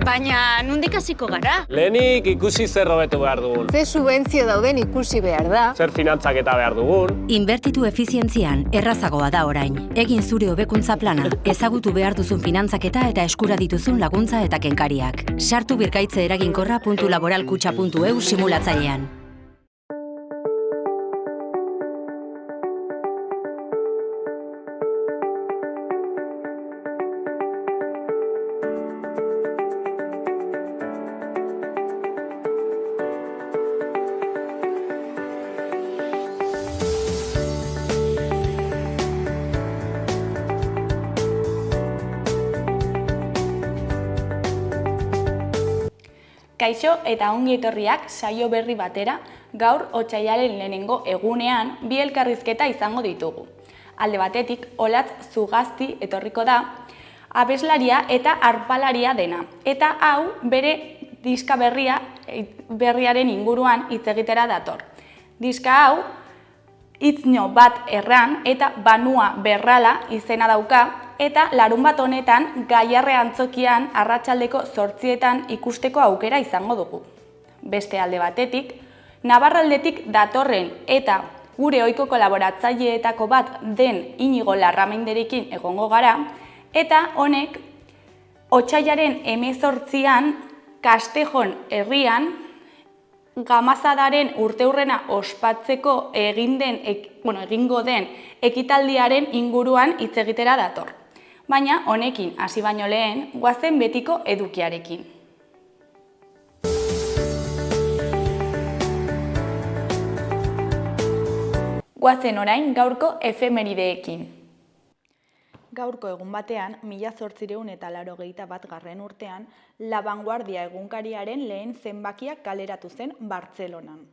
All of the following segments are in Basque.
Baina, nondik hasiko gara? Lehenik ikusi zer hobetu behar dugun. Ze subentzio dauden ikusi behar da. Zer finantzaketa behar dugun. Inbertitu efizientzian errazagoa da orain. Egin zure hobekuntza plana, ezagutu behar duzun finantzaketa eta eskura dituzun laguntza eta kenkariak. Sartu birkaitze eraginkorra.laboralkutxa.eu simulatzailean. Kaixo eta ongi etorriak saio berri batera, gaur otsailaren lehenengo egunean bi elkarrizketa izango ditugu. Alde batetik, Olatz Zugazti etorriko da, abeslaria eta arpalaria dena. Eta hau bere diska berriaren inguruan hitz egitera dator. Diska hau, Itzño bat erran eta Banua berrala izena dauka, eta larunbat honetan Gaiarre antzokian arratsaldeko 8etan ikusteko aukera izango dugu. Beste alde batetik, Navarraldetik datorren eta gure ohiko kolaboratzaileetako bat den Inigo Larramenderekin egongo gara, eta honek otsailaren 18an Kastejon herrian Gamazadaren urteurrena ospatzeko egingo den ekitaldiaren inguruan hitz egitera dator. Baina honekin hasi baino lehen, goazen betiko edukiarekin. Goazen orain gaurko efemerideekin. Gaurko egun batean, 1881 urtean, La Vanguardia egunkariaren lehen zenbakiak kaleratu zen Bartzelonan.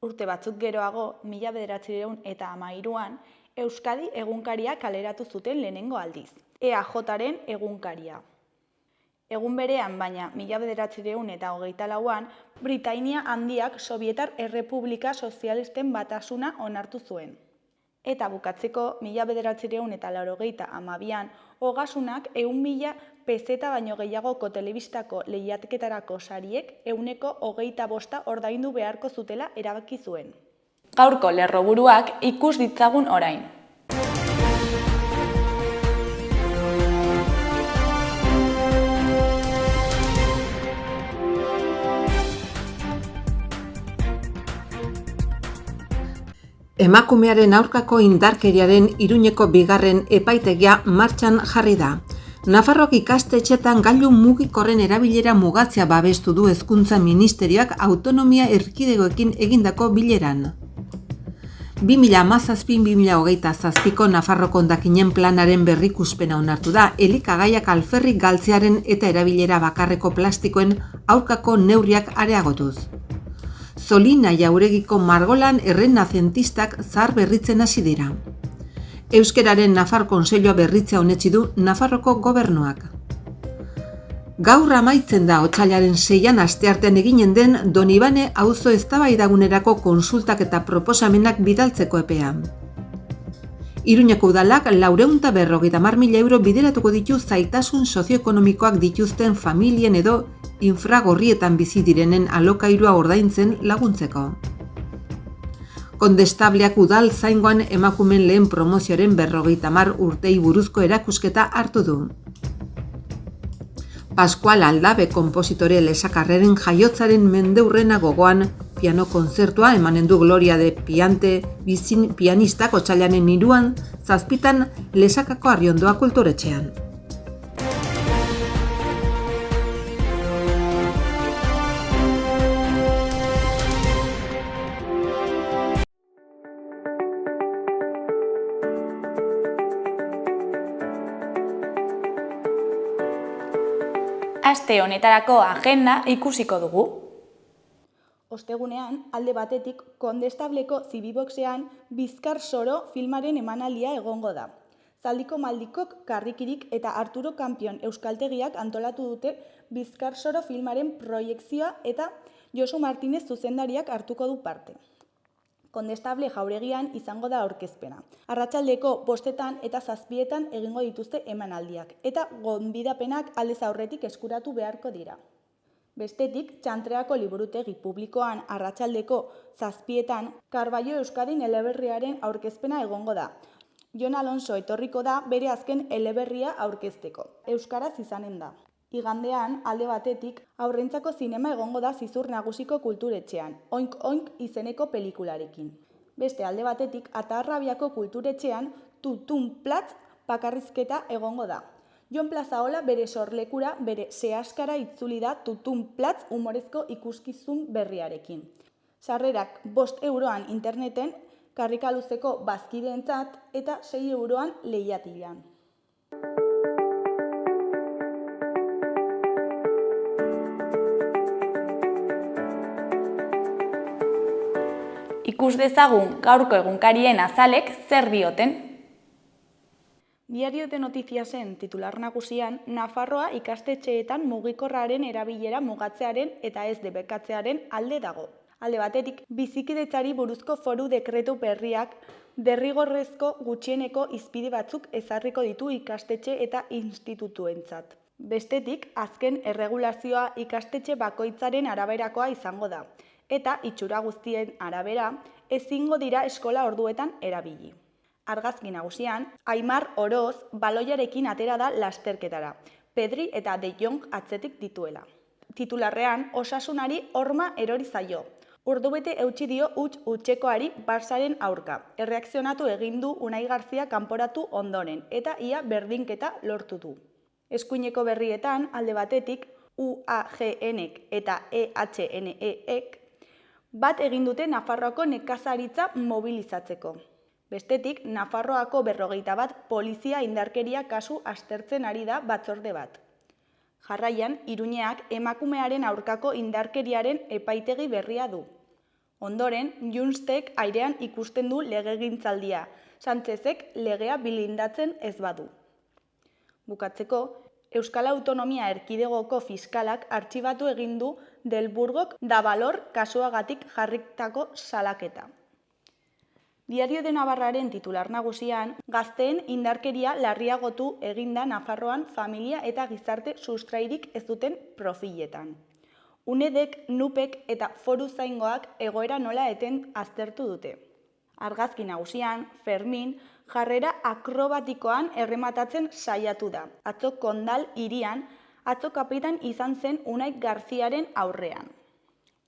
Urte batzuk geroago, 1913an, Euskadi egunkaria kaleratu zuten lehenengo aldiz, EAJaren egunkaria. Egun berean, baina 1924an, Britainia Handiak Sobietar Errepublika Sozialisten Batasuna onartu zuen. Eta bukatzeko, 1982an, Ogasunak 100.000 peseta baino gehiagoko telebistako lehiaketarako sariek 25% ordaindu beharko zutela erabaki zuen. Gaurko lerroburuak ikus ditzagun orain. Emakumearen aurkako indarkeriaren Iruñeko bigarren epaitegia martxan jarri da. Nafarroak ikastetxetan gailu mugikorren erabilera mugatzea babestu du Hezkuntza Ministerioak autonomia erkidegoekin egindako bileran. 2017-2027ko Nafarroko hondakinen planaren berrikuspena onartu da, elikagaiak alferrik galtzearen eta erabilera bakarreko plastikoen aurkako neurriak areagotuz. Zolina Jauregiko margolan errenazentistak zahar berritzen hasi dira. Euskararen Nafar Kontseilua berritzea onetsi du Nafarroko gobernuak. Gaur amaitzen da otsailaren 6an asteartean eginen den Donibane auzo eztabaidagunerako konsultak eta proposamenak bidaltzeko epea. Iruñeko udalak 450.000 euro bideratuko ditu zailtasun sozioekonomikoak dituzten familien edo infragorrietan bizi direnen alokairua ordaintzen laguntzeko. Kondestableak udal zaingoan emakumeen lehen promozioaren 50 urtei buruzko erakusketa hartu du. Pascual Aldabe konpositore lesakarreren jaiotzaren mendeurrena gogoan piano kontzertua emanen du Gloria de Piante pianistak otsailaren 3an 7 Lesakako Arriondoa kulturetxean. Aste honetarako agenda ikusiko dugu. Ostegunean, alde batetik, Kondestableko Zibiboxean Bizkar Soro filmaren emanaldia egongo da. Zaldiko Maldikok Karrikirik eta Arturo Kampion euskaltegiak antolatu dute Bizkar Soro filmaren proiekzioa eta Josu Martinez zuzendariak hartuko du parte. Kondestable jauregian izango da aurkezpena. Arratsaldeko 5 eta 7 egingo dituzte emanaldiak eta gonbidapenak aldez aurretik eskuratu beharko dira. Bestetik, Txantreako liburutegi publikoan arratsaldeko 7 Karballo Euskadin eleberriaren aurkezpena egongo da. Jon Alonso etorriko da bere azken eleberria aurkezteko. Euskaraz izanen da. Igandean, alde batetik, haurrentzako zinema egongo da Zizur Nagusiko kulturetxean, Oink Oink izeneko pelikularekin. Beste alde batetik, Atarrabiako kulturetxean Tutun Platz bakarrizketa egongo da. Jon Plazaola bere sorlekura bere sehaskara itzuli da Tutun Platz humorezko ikuskizun berriarekin. Sarrerak 5 euroan interneten, karrikaluzeko bazkideentzat eta 6 euroan lehiatilan. Ikus dezagun gaurko egunkarien azalek zer dioten. Diario de Notiziasen titular nagusian, Nafarroa ikastetxeetan mugikorraren erabilera mugatzearen eta ez debekatzearen alde dago. Alde batetik, bizikidetzari buruzko foru dekretu berriak derrigorrezko gutxieneko izpide batzuk ezarriko ditu ikastetxe eta institutuentzat. Bestetik, azken erregulazioa ikastetxe bakoitzaren araberakoa izango da, eta itxura guztien arabera ezingo dira eskola orduetan erabili. Argazki nagusian, Aimar Oroz baloiarekin atera da lasterketara, Pedri eta De Jong atzetik dituela. Titularrean, Osasunari horma erori zaio. Ordubete eutsi dio utxekoari Barsaren aurka. Erreakzionatu egin du Unai Garzia kanporatu ondoren eta ia berdinketa lortu du. Eskuineko berrietan, alde batetik, UAGNek eta EHNEek bat egin dute Nafarroako nekazaritza mobilizatzeko. Bestetik, Nafarroako 51 polizia indarkeria kasu aztertzen ari da batzorde bat. Jarraian, Iruñeak emakumearen aurkako indarkeriaren epaitegi berria du. Ondoren, Junstek airean ikusten du legegintzaldia, Sánchezek legea bilindatzen ez badu. Bukatzeko, Euskal Autonomia Erkidegoko fiskalak artxibatu egin du Delburgok Davalor kasuagatik jarritako salaketa. Diario de Navarraren titular nagusian, gazteen indarkeria larriagotu eginda Nafarroan familia eta gizarte sustrairik ez duten profiletan. UNEDek, NUPek eta foru zaingoak egoera nola eten aztertu dute. Argazki nagusian, Fermin, jarrera akrobatikoan errematatzen saiatu da. Atzo Kondal hirian, atzo kapitan izan zen Unai Garziaren aurrean.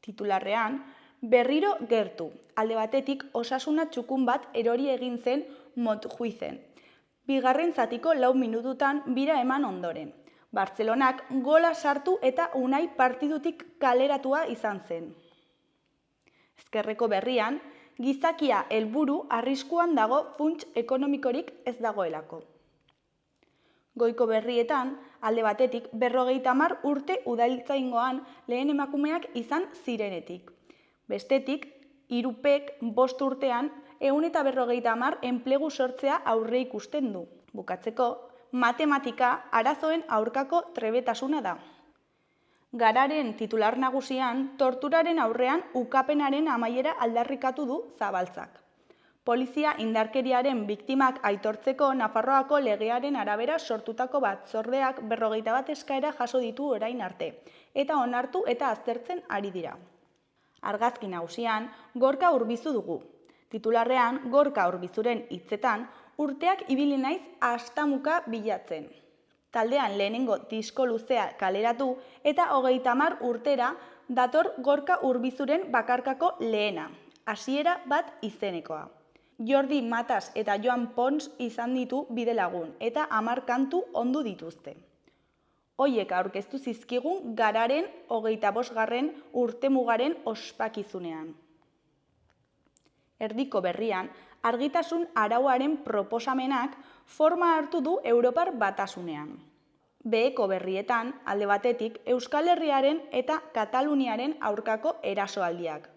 Titularrean, berriro gertu, alde batetik osasuna txukun bat erori egin zen Montjuizen. Bigarren zatiko 4 minututan bira eman ondoren. Bartzelonak gola sartu eta Unai partidutik kaleratua izan zen. Ezkerreko berrian, gizakia helburu arriskuan dago funts ekonomikorik ez dagoelako. Goiko berrietan, alde batetik 50 urte udaltzaingoan lehen emakumeak izan zirenetik. Bestetik, Irupek 5 urtean 150 enplegu sortzea aurre ikusten du. Bukatzeko, matematika arazoen aurkako trebetasuna da. Gararen titular nagusian, torturaren aurrean ukapenaren amaiera aldarrikatu du Zabaltzak. Polizia indarkeriaren biktimak aitortzeko Nafarroako legearen arabera sortutako batzordeak 51 eskaera jaso ditu orain arte, eta onartu eta aztertzen ari dira. Argazki nagusian, Gorka Urbizu dugu. Titularrean, Gorka Urbizuren hitzetan, urteak ibili naiz astamuka bilatzen. Taldean lehenengo disko luzea kaleratu eta 30 urtera dator Gorka Urbizuren bakarkako lehena, hasiera bat izenekoa. Jordi Matas eta Joan Pons izan ditu bidelagun eta 10 kantu ondu dituzte. Hoiek aurkeztu zizkigun Gararen 25. urtemugaren ospakizunean. Erdiko berrian, argitasun arauaren proposamenak forma hartu du Europar Batasunean. Beheko berrietan, alde batetik, Euskal Herriaren eta Kataluniaren aurkako erasoaldiak.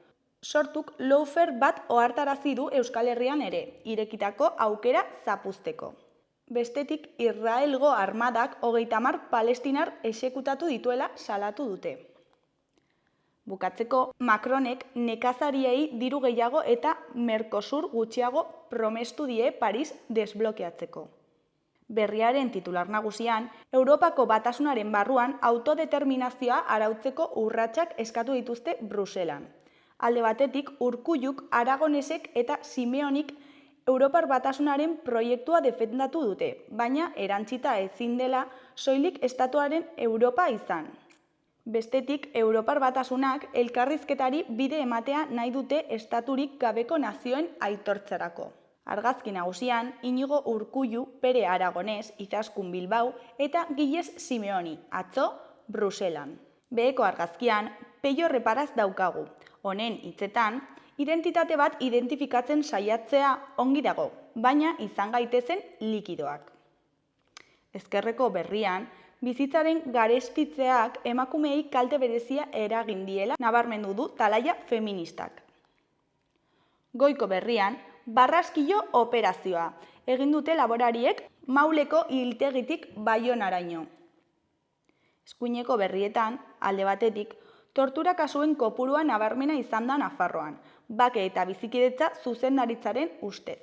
Sortuk loafer bat ohartarazi du Euskal Herrian ere, irekitako aukera zapuzteko. Bestetik, Israelgo armadak 30 palestinar exekutatu dituela salatu dute. Bukatzeko, Macronek nekazariei diru gehiago eta Mercosur gutxiago promestu die Paris desblokeatzeko. Berriaren titular nagusian, Europako Batasunaren barruan autodeterminazioa arautzeko urratsak eskatu dituzte Bruselan. Alde batetik, Urkulluk, Aragonesek eta Simeonik Europar Batasunaren proiektua defendatu dute, baina erantzita ezin dela soilik estatuaren Europa izan. Bestetik, Europar Batasunak elkarrizketari bide ematea nahi dute estaturik gabeko nazioen aitortzarako. Argazki nagusian, Inigo Urkullu, Pere Aragones, Izaskun Bilbao eta Gilles Simeoni, atzo, Bruselan. Beheko argazkian, Peio Reparaz daukagu. Honen hitzetan, identitate bat identifikatzen saiatzea ongi dago, baina izan gaitezen likidoak. Ezkerreko berrian, bizitzaren garestitzeak emakumeei kalte berezia eragin diela nabarmendu du talaia feministak. Goiko berrian, barraskilo operazioa egin dute laborariek Mauleko hiltegitik Baionaraino. Eskuineko berrietan, alde batetik, tortura kasuen kopurua nabarmena izan da Nafarroan, bake eta bizikidetza zuzendaritzaren ustez.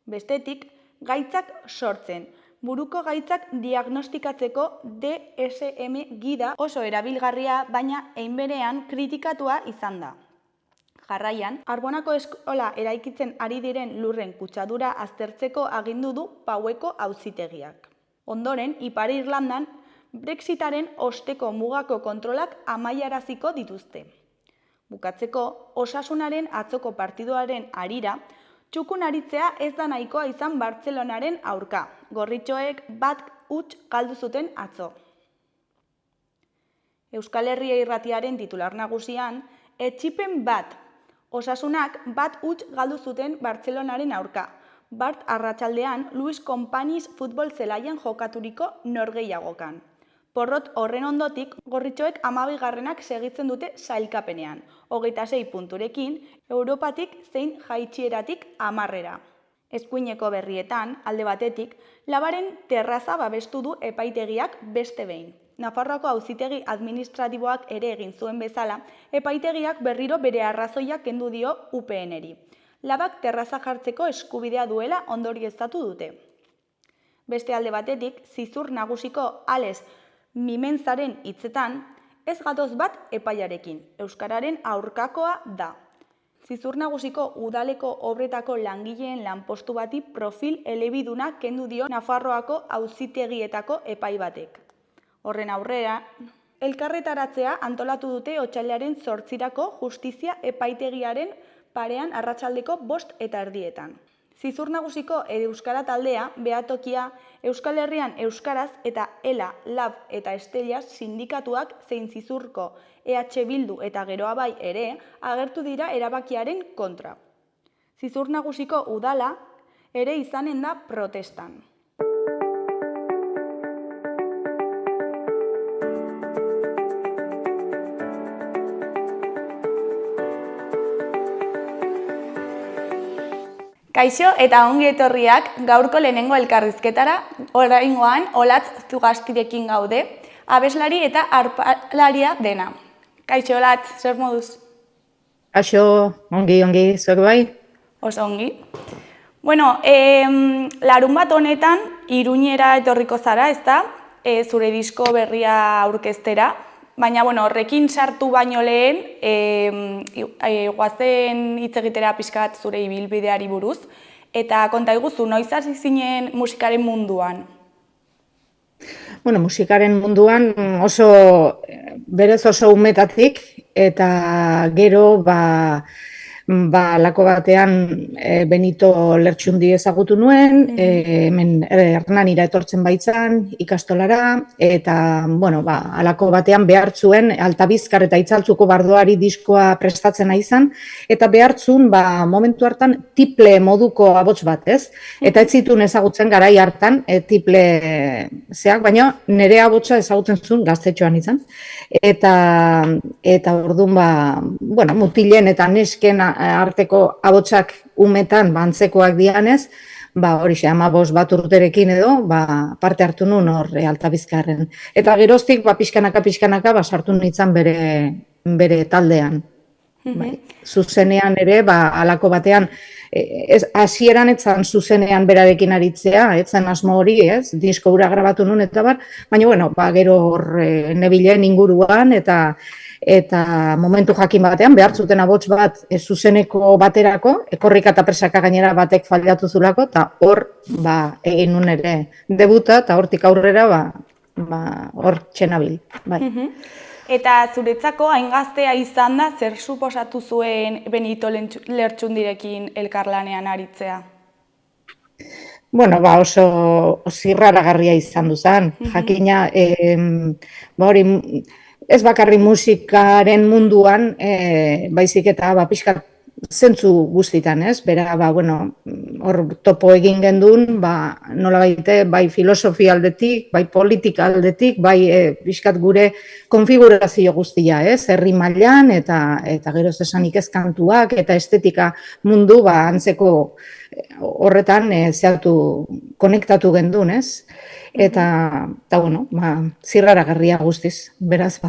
Bestetik, gaitzak sortzen, buruko gaitzak diagnostikatzeko DSM gida oso erabilgarria, baina einberean kritikatua izan da. Jarraian, Arbonako eskola eraikitzen ari diren lurren kutsadura aztertzeko agindu du Paueko auzitegiak. Ondoren, Ipar Irlandan, Brexitaren osteko mugako kontrolak amaiaraziko dituzte. Bukatzeko, Osasunaren atzoko partiduaren harira, txukun aritzea ez da nahikoa izan Bartzelonaren aurka. Gorritxoek 1-0 galdu zuten atzo. Euskal Herria Irratiaren titular nagusian, etsipen bat. Osasunak 1-0 galdu zuten Bartzelonaren aurka. Bart arratsaldean Luis Companys futbol zelaian jokaturiko norgehiagokan. Porrot horren ondotik, gorritxoek 12garrenak segitzen dute sailkapenean, 26 punturekin, Europatik zein jaitsieratik 10. Eskuineko berrietan, alde batetik, Labaren terraza babestu du epaitegiak beste behin. Nafarroako auzitegi administratiboak ere egin zuen bezala, epaitegiak berriro bere arrazoiak kendu dio UPN-eri. Labak terraza jartzeko eskubidea duela ondorioztatu dute. Beste alde batetik, Zizur nagusiko Ales Mimenzaren hitzetan, ez gatoz bat epaiarekin, euskararen aurkakoa da. Zizur nagusiko udaleko obretako langileen lanpostu bati profil elebiduna kendu dio Nafarroako auzitegietako epai batek. Horren aurrera, elkarretaratzea antolatu dute otsailaren 8 justizia epaitegiaren parean arratsaldeko 5:30. Zizur nagusiko euskara taldea, behatokia, Euskal Herrian euskaraz eta ELA, LAB eta Estelias sindikatuak zein Zizurko EH Bildu eta Geroa Bai ere agertu dira erabakiaren kontra. Zizur nagusiko udala ere izanen da protestan. Kaixo eta ongi etorriak gaurko lehenengo elkarrizketara, oraingoan Olatz Zugastirekin gaude, abeslari eta arpalaria dena. Kaixo Olatz, zer moduz? Kaixo, ongi, zuek bai? Oso ongi. Bueno, larun bat honetan Iruñera etorriko zara, ezta? Zure disko berria aurkeztera. Baina, horrekin sartu baino lehen, guazen hitz egitera pixkat zure ibilbideari buruz, eta konta iguzu, noiz hasi zinen musikaren munduan? Musikaren munduan berez oso umetatik, eta gero, lako batean Benito Lertxundi ezagutu nuen, hemen Hernanira etortzen baitzan, ikastolara, eta, alako batean behartzuen Altabizkar eta Itzaltzuko bardoari diskoa prestatzen nahi izan, eta behartzun, momentu hartan, tiple moduko abots bat, ez? Eta ez zituen ezagutzen garai hartan, tiple zeak, baina nire abotsa ezagutzen zuen gaztetxoan izan. Eta orduan, mutilen eta nesken arteko abotsak umetan bantzekoak dianez, horixe, 15 bat urterekin edo, parte hartu nun hor Alta Bizkairren. Eta geroztik, pixkanaka, sartu nintzen bere taldean. Zuzenean ere, halako batean, hasieran etzan zuzenean berarekin aritzea, etzan asmo hori, ez, disko hura grabatu nun eta baina, gero hor nebilen inguruan eta momentu jakin batean, behar zuten abots bat zuzeneko baterako, korrika eta presaka gainera batek fallatu zulako, eta hor, egin nun ere debuta, eta hortik aurrera, hor txenabil, bai. Eta zuretzako hain gaztea izan da, zer suposatu zuen Benito Lertxundirekin elkarlanean aritzea? Oso zirraragarria izan duzan. Jakina, hori, ez bakarri musikaren munduan, baizik eta pixkat zentzu guztitan, ez? Bera, hor topo egin gendun, nola baite, bai filosofia aldetik, bai politika aldetik, bai pixkat gure konfigurazio guztia, ez? Herri mailan eta gero esanik ez kantuak eta estetika mundu, antzeko horretan zehatu konektatu gendun, ez? Eta zirraragarria guztiz, beraz,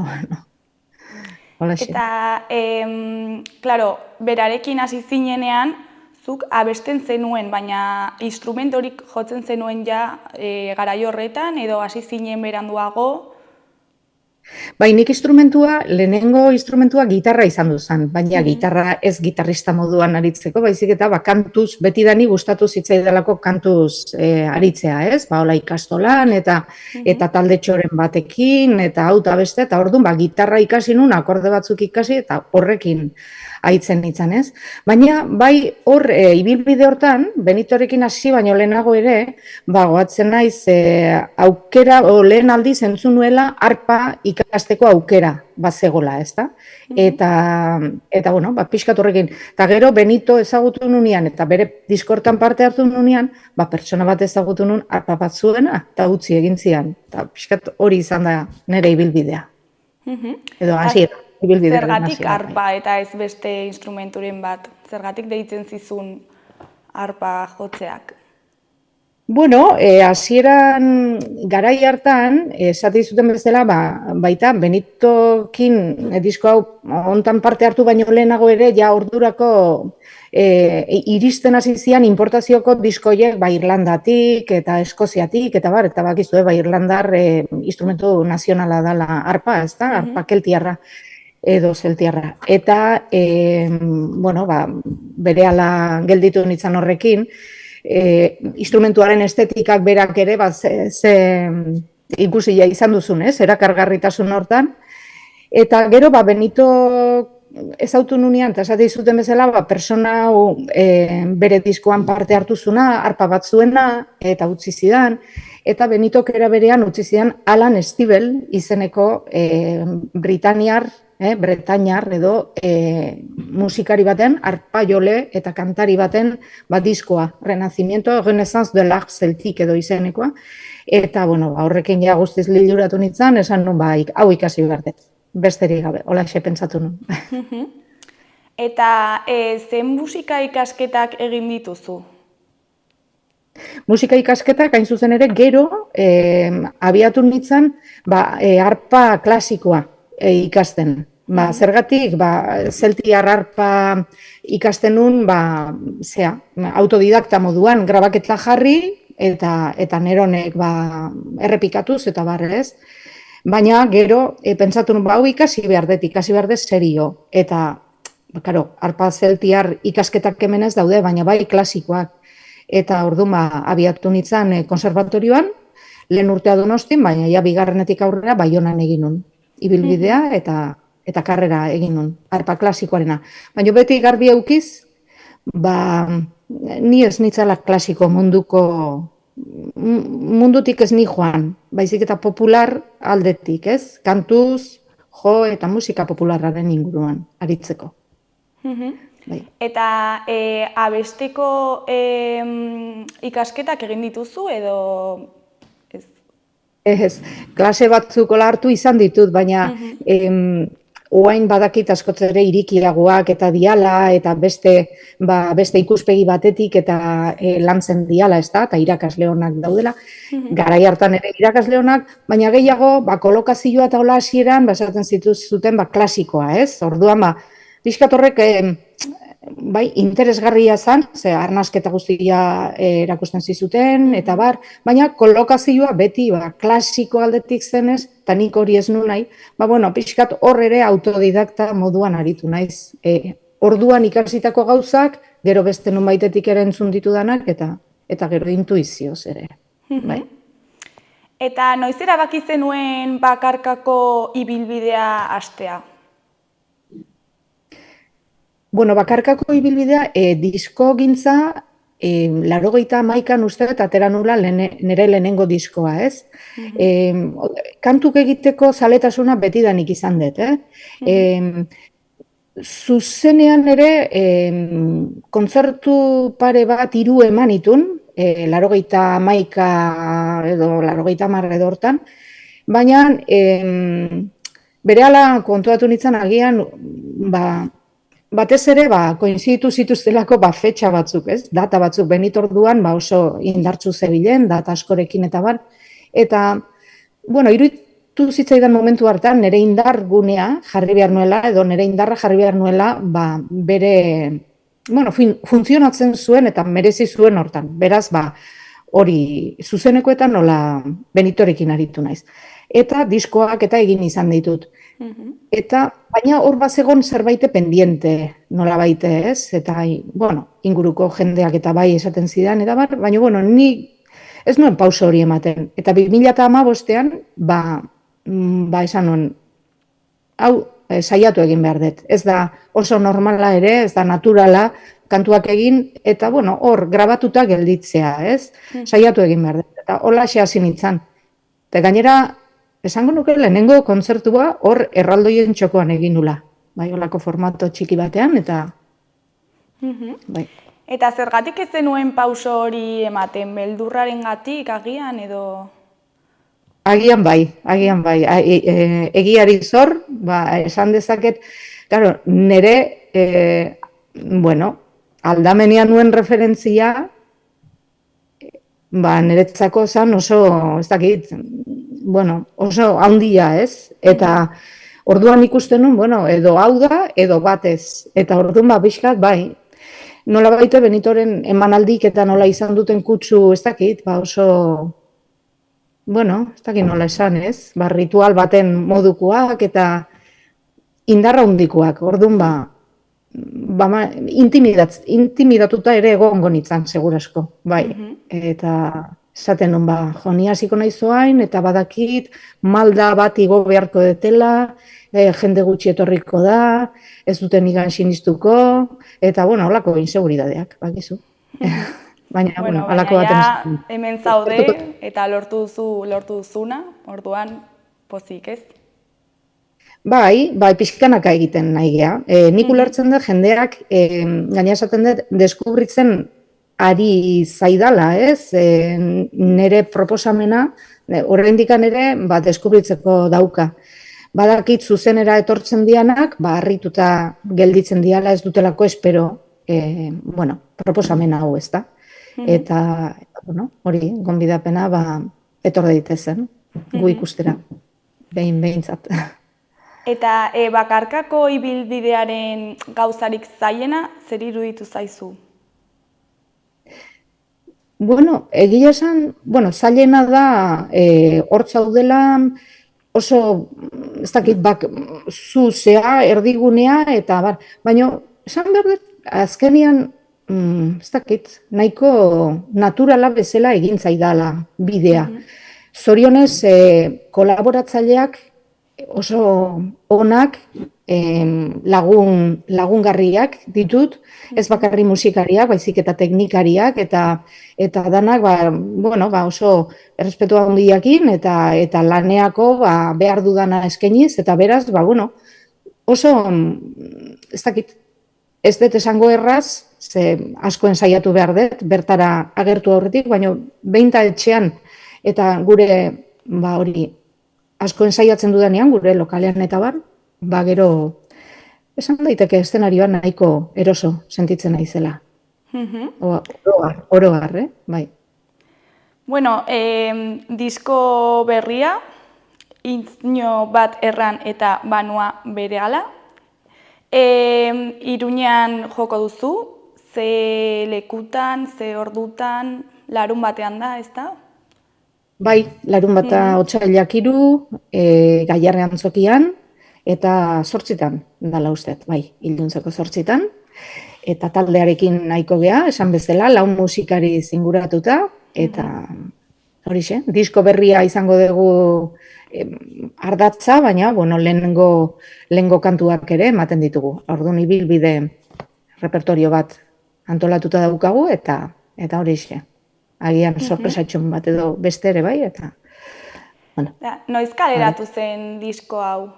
Eta, klaro, berarekin hasi zinenean, zuk abesten zenuen, baina instrumentorik jotzen zenuen garai horretan, edo hasi zinen beranduago? Nik lehenengo instrumentua gitarra izan duzan, baina gitarra ez gitarrista moduan aritzeko, baizik eta kantuz, betidani gustatu zitzaidalako kantuz aritzea, ez? Hola ikastolan eta talde txoren batekin, eta hau eta beste, eta orduan gitarra ikasi nun, akorde batzuk ikasi, eta horrekin aitzen nintzen, ez? Baina, bai hor, ibilbide hortan, Benitorekin hasi baino lehenago ere, goatzen naiz aukera, lehen aldiz entzun nuela arpa ikasteko aukera bazegola, ez da? Eta pixkat horrekin. Eta gero Benito ezagutu nunean, eta bere diskortan parte hartu nunean, pertsona bat ezagutu nun arpa bat zuena, eta utzi egin zian. Eta pixkat hori izan da nire ibilbidea. Edo hasiera. Zergatik arpa eta ez beste instrumenturen bat? Zergatik deitzen zizun arpa jotzeak? Hasieran garai hartan, esate zuten bezala, baita Benitokin disko hau hontan parte hartu baino lehenago ere, ordurako iristen hasi zian importazioko diskoiek Irlandatik eta Eskoziatik, eta bakizue, Irlandar instrumentu nazionala dela arpa, ez da? Arpa keltiarra edo zeltiarra. Eta, berehala gelditu nintzen horrekin, instrumentuaren estetikak berak ere, ikusia izan duzun, ez? Erakargarritasun hortan. Eta gero, Benito ezautu nunean, eta esate izuten bezala, persona bere diskoan parte hartu zuna, arpa bat zuena, eta utzi zidan, eta Benitok era berean utzi zidan Alan Stivell izeneko Bretainar edo musikari baten, arpa jole eta kantari baten diskoa, Renacimiento, Renaissance de l'Art Celtique edo izenekoa, eta horrekin guztiz liluratu nintzen, esan nun hau ikasi behar dut, besterik gabe, holaxe pentsatu nun. Eta zen musika ikasketak egin dituzu? Musika ikasketak, hain zuzen ere, gero abiatu nintzen arpa klasikoa ikasten. Zergatik, zeltiar arpa ikasten nun, autodidakta moduan, grabaketa jarri, eta neronek errepikatuz, eta barrez. Baina, gero, pentsatu nun, hau ikasi behar dut serio. Eta, arpa zeltiar ikasketak hemen ez daude, baina bai klasikoak. Eta orduan, abiatu nintzen konservatorioan, lehen urtea Donostin, baina bigarrenetik aurrera Baionan egin nun. Ibilbidea eta karrera egin nun, arpa klasikoarena. Baina beti garbi eukiz, ni ez nitzala klasiko mundutik ez ni joan, baizik eta popular aldetik, ez? Kantuz, jo eta musika popularraren inguruan, aritzeko. Eta abesteko ikasketak egin dituzu edo... Ez, klase batzuk hartu izan ditut, baina oain badakit askoz ere irikiagoak eta diala, eta beste ikuspegi batetik eta lantzen diala, ezta, eta irakasle onak daudela, garai hartan ere irakasle onak, baina gehiago, kolokazioa eta hola hasieran, esaten zuten, klasikoa, ez? Orduan, pixkat horrek, bai, interesgarria zen, ze arnasketa guztia erakusten zizuten, eta baina kolokazioa beti, klasiko aldetik zenez, eta nik hori ez nu nahi, pixkat hor ere autodidakta moduan aritu naiz. Orduan ikasitako gauzak, gero beste nonbaitetik ere entzun ditudanak, eta gero intuizioz ere. Bai. Eta noiz erabaki zenuen bakarkako ibilbidea hastea? Bakarkako ibilbidea, disko gintza, 91an uste dut atera nula nire lehenengo diskoa, ez? Kantuk egiteko zaletasuna betidanik izan dut, Zuzenean ere, kontzertu pare bat 3 eman itun, 91 edo 90 edo hortan, baina berehala kontuatu nintzen agian, batez ere, koinziditu zituztelako fetxa batzuk, ez? Data batzuk benitorduan oso indartzu zebilen, data askorekin eta Eta, iruditu zitzaidan momentu hartan, nire indar gunea jarri behar nuela, edo nire indarra jarri behar nuela, bere, funtzionatzen zuen eta merezi zuen hortan. Beraz, hori zuzenekoetan nola benitorekin aritu naiz. Eta diskoak eta egin izan ditut. Baina hor bazegon zerbait pendiente nola baite, ez? Eta, inguruko jendeak eta bai esaten zidan, eta baina, ni ez nuen pauso hori ematen. Eta 2015ean, esan nuen, hau, saiatu egin behar dut. Ez da oso normala ere, ez da naturala, kantuak egin, eta, hor, grabatuta gelditzea, ez? Saiatu egin behar dut. Eta hola hasi nintzen. Eta gainera, esango nuke lehenengo kontzertua hor erraldoien txokoan egin nula. Bai, holako formato txiki batean, eta... Bai. Eta zergatik ez zenuen pauso hori ematen, beldurrarengatik agian edo... Agian bai. Egiari zor, esan dezaket, claro, nire, aldamenean nuen referentzia, niretzako zan oso, ez dakit, oso handia, ez? Eta orduan ikusten nun, edo hau da, edo batez. Eta orduan pixkat, bai, nola baite Benitoren emanaldik eta nola izan duten kutsu, ez dakit, oso, ez dakit nola esan, ez? Ritual baten modukoak eta indarra handikoak. Orduan, intimidatuta ere egongo nintzen, segurasko, bai. Eta esaten nun, ni hasiko naiz orain, eta badakit, malda bat igo beharko detela, jende gutxi etorriko da, ez duten nigan sinistuko, eta, holako inseguridadeak, bakizu. Baina, halako baten... Hemen zaude, eta lortu duzuna, orduan pozik, ez? Bai, pixkanaka egiten nahi geha. Nik ulertzen dut jendeak, gaina esaten dut, deskubritzen ari zaidala, ez? Nere proposamena, oraindikan ere, deskubritzeko dauka. Badakit zuzenera etortzen dianak, harrituta gelditzen diala, ez dutelako espero, proposamena hau, ez da? Eta, hori, gonbidapena, etor daitezen, gu ikustera, behintzat. Eta bakarkako ibilbidearen gauzarik zailena, zer iruditu zaizu? Egia esan, zailena da, hor zaudela oso, ez dakit, zuzea, erdigunea, eta baina, esan behar dut, azkenian, ez dakit, nahiko naturala bezala egin zaidala bidea. Zorionez, kolaboratzaileak oso onak, lagungarriak ditut, ez bakarri musikariak, baizik eta teknikariak, eta danak, oso errespetu handiakin, eta laneako behar dudana eskainiz, eta beraz, oso, ez dakit, ez dut esango erraz, ze asko ensaiatu behar dut, bertara agertu aurretik, baina behinta etxean, eta gure, hori, asko ensaiatzen dudanean, gure lokalean eta gero, esan daiteke eszenarioan nahiko eroso sentitzen naizela. Oroar, bai. Bueno, disko berria, Itzño bat erran eta banua berehala. Iruñean joko duzu, ze lekutan, ze ordutan, larun batean da, ez da? Bai, larun bata otsailak 3, Gaiarre antzokian, eta 8 dala ustet, bai, iluntzeko 8. Eta taldearekin nahiko gea, esan bezala, 4 musikari zinguratuta, eta horixe, disko berria izango dugu ardatza, baina, bueno, lehengo kantuak ere ematen ditugu. Orduan ibilbide repertorio bat antolatuta daukagu, eta horixe. Agian sorpresatxon bat edo beste ere bai, eta... Bueno. Noiz kaleratu zen disko hau?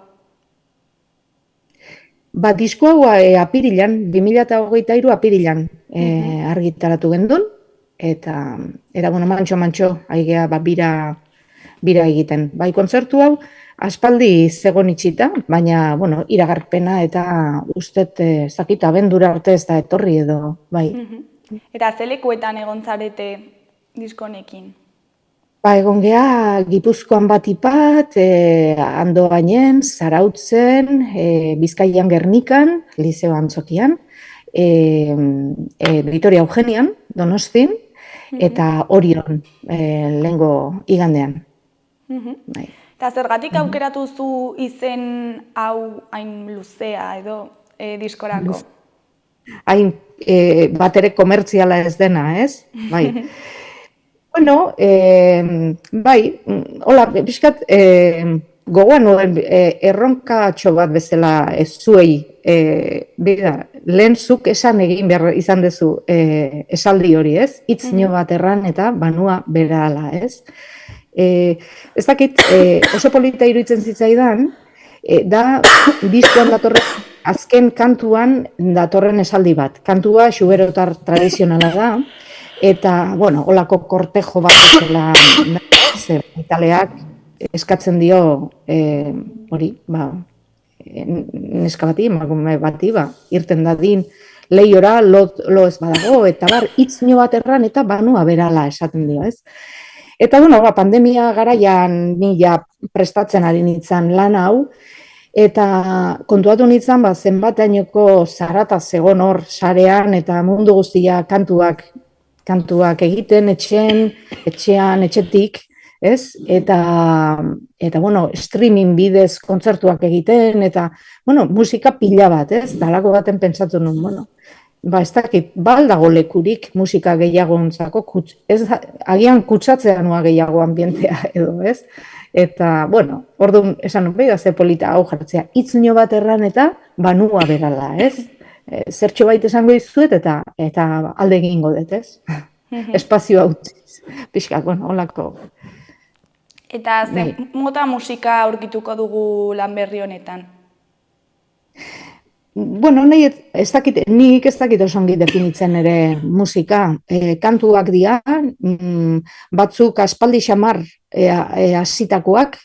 Disko hau apirilan, 2023 apirilan argitaratu gendun, eta era, bueno, mantxo, aigea, bira egiten. Bai, kontzertu hau, aspaldi zegon itxita, baina, bueno, iragarpena eta ustet, zakita, abendura arte ez da etorri edo, bai. Eta zelekuetan egon zarete diskonekin? Egon geha, Gipuzkoan batipat, Ando Gainen, Zarautzen, Bizkaian Gernikan, Liceo Antzokian, Vitoria Eugenian, Donostin, eta Orion, lehengo igandean. Eta zergatik aukeratu zu izen hau hain luzea edo diskorako? Hain bat ere komertziala ez dena, ez? Bai. Bueno, bai, hola, pixkat, gogoan nuen erronkatxo bat bezala zuei, lehen zuk esan egin behar izan dezu esaldi hori, ez? Itzño bat erran eta banua berala, ez? Ez dakit, oso polita iruditzen zitzaidan, da diskoan datorren, azken kantuan datorren esaldi bat. Kantua xuberotar tradizionala da, eta, bueno, holako kortejo bat zela italeak eskatzen dio hori, neska bati, emakume bati, irten dadin lehiora, lo ez badago, eta itzño bat erran eta banua berala esaten dio, ez? Eta, bueno, pandemia garaian nila prestatzen ari nintzen lan hau, eta kontuatu nintzen, zenbatainoko zarata zegon hor sarean, eta mundu guztia kantuak egiten, etxean, etxetik, ez? Eta, bueno, streaming bidez kontzertuak egiten, eta, bueno, musika pila bat, ez? Dalako baten pentsatu nuen, bueno, ez dakit, baldago lekurik musika gehiago ontzako, agian kutsatzea nua gehiago ambientea edo, ez? Eta, bueno, orduan esan nuen, ze polita hau jartzea, itzño bat erran eta banua berala, ez? Zertxo baita esango dizuet eta alde egingo dut, ez? Espazioa utziz, pixkat, bueno, holako. Eta ze mota musika aurkituko dugu lan berri honetan? Bueno, nik ez dakit oso ongi definitzen ere musika. Kantuak dira, batzuk aspaldi xamar hasitakoak,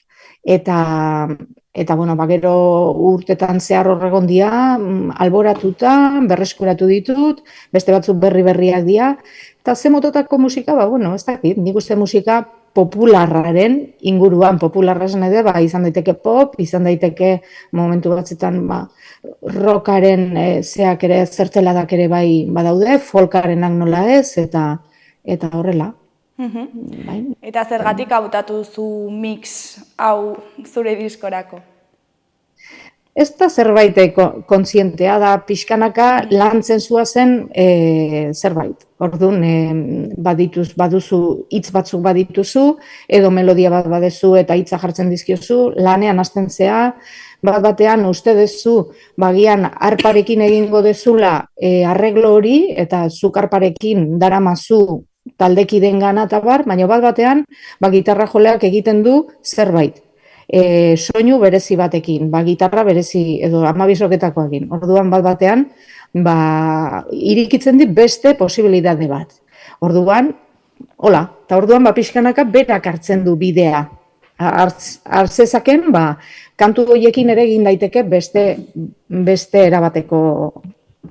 eta bueno, gero urtetan zehar horregon dira, alboratuta, berreskuratu ditut, beste batzuk berriak dira, eta ze mototako musika, bueno, ez dakit, nik uste musika popularraren inguruan, popularra esan edo, izan daiteke pop, izan daiteke momentu batzetan rockaren zeak ere, zertzeladak ere bai badaude, folkarenak nola ez, eta horrela. Eta zergatik hautatu zu mix hau zure diskorako? Ez da zerbait kontzientea da, pixkanaka lantzen zuazen zerbait. Orduan, baduzu, hitz batzuk badituzu, edo melodia bat badezu eta hitza jartzen dizkiozu, lanean hasten zea, batean uste dezu, bagian arparekin egingo dezula arreglo hori, eta zuk arparekin daramazu taldekideen gana eta baina batean, gitarra joleak egiten du zerbait. Soinu berezi batekin, gitarra berezi edo 12 soketakoekin. Orduan batean, irikitzen dit beste posibilitate bat. Orduan, hola, eta orduan pixkanaka berak hartzen du bidea. hartzezaken, kantu horiekin ere egin daiteke beste erabateko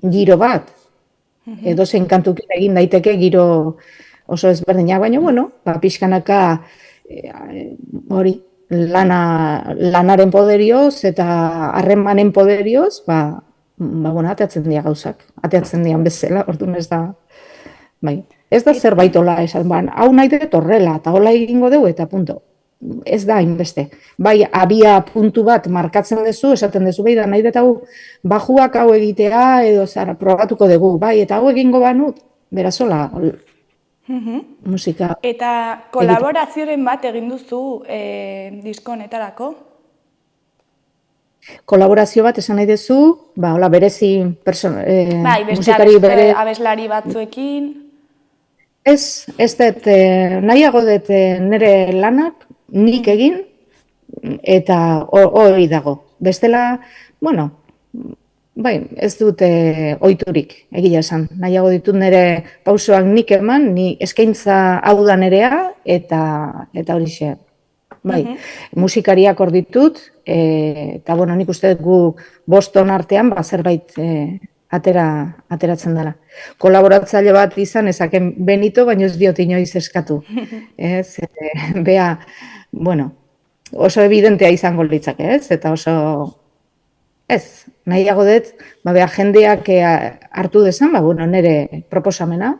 giro bat. Edozein kantukin egin daiteke giro oso ezberdinak, baina, bueno, pixkanaka hori lanaren poderioz eta harremanen poderioz, bueno, ateatzen dira gauzak, ateatzen dian bezala, orduan ez da, bai, ez da zerbait hola esan, hau nahi dut horrela, eta hola egingo dugu, eta punto. Ez da hainbeste. Bai, abia puntu bat markatzen duzu, esaten duzu, bai, da nahi dut hau bajuak hau egitea, edo zara, probatuko dugu, bai, eta hau egingo banut, berazola, musika. Eta kolaborazioren bat egin duzu disko honetarako? Kolaborazio bat esan nahi duzu, hola, berezi musikari bere... abeslari batzuekin. Ez dut, nahiago dut nire lanak, nik egin, eta hori dago. Bestela, bueno, bai, ez dut ohiturik egia esan. Nahiago ditut nire pausoak nik eman, ni eskaintza hau da nirea, eta horixe. Bai, musikariak hor ditut, eta bueno, nik uste gu Boston artean, zerbait ateratzen dela. Kolaboratzaile bat izan ezaken Benito, baina ez diot inoiz eskatu. Bea, bueno, oso evidentea izango litzake, eta oso, nahiago dut, bea jendeak hartu dezan, bueno, nire proposamena,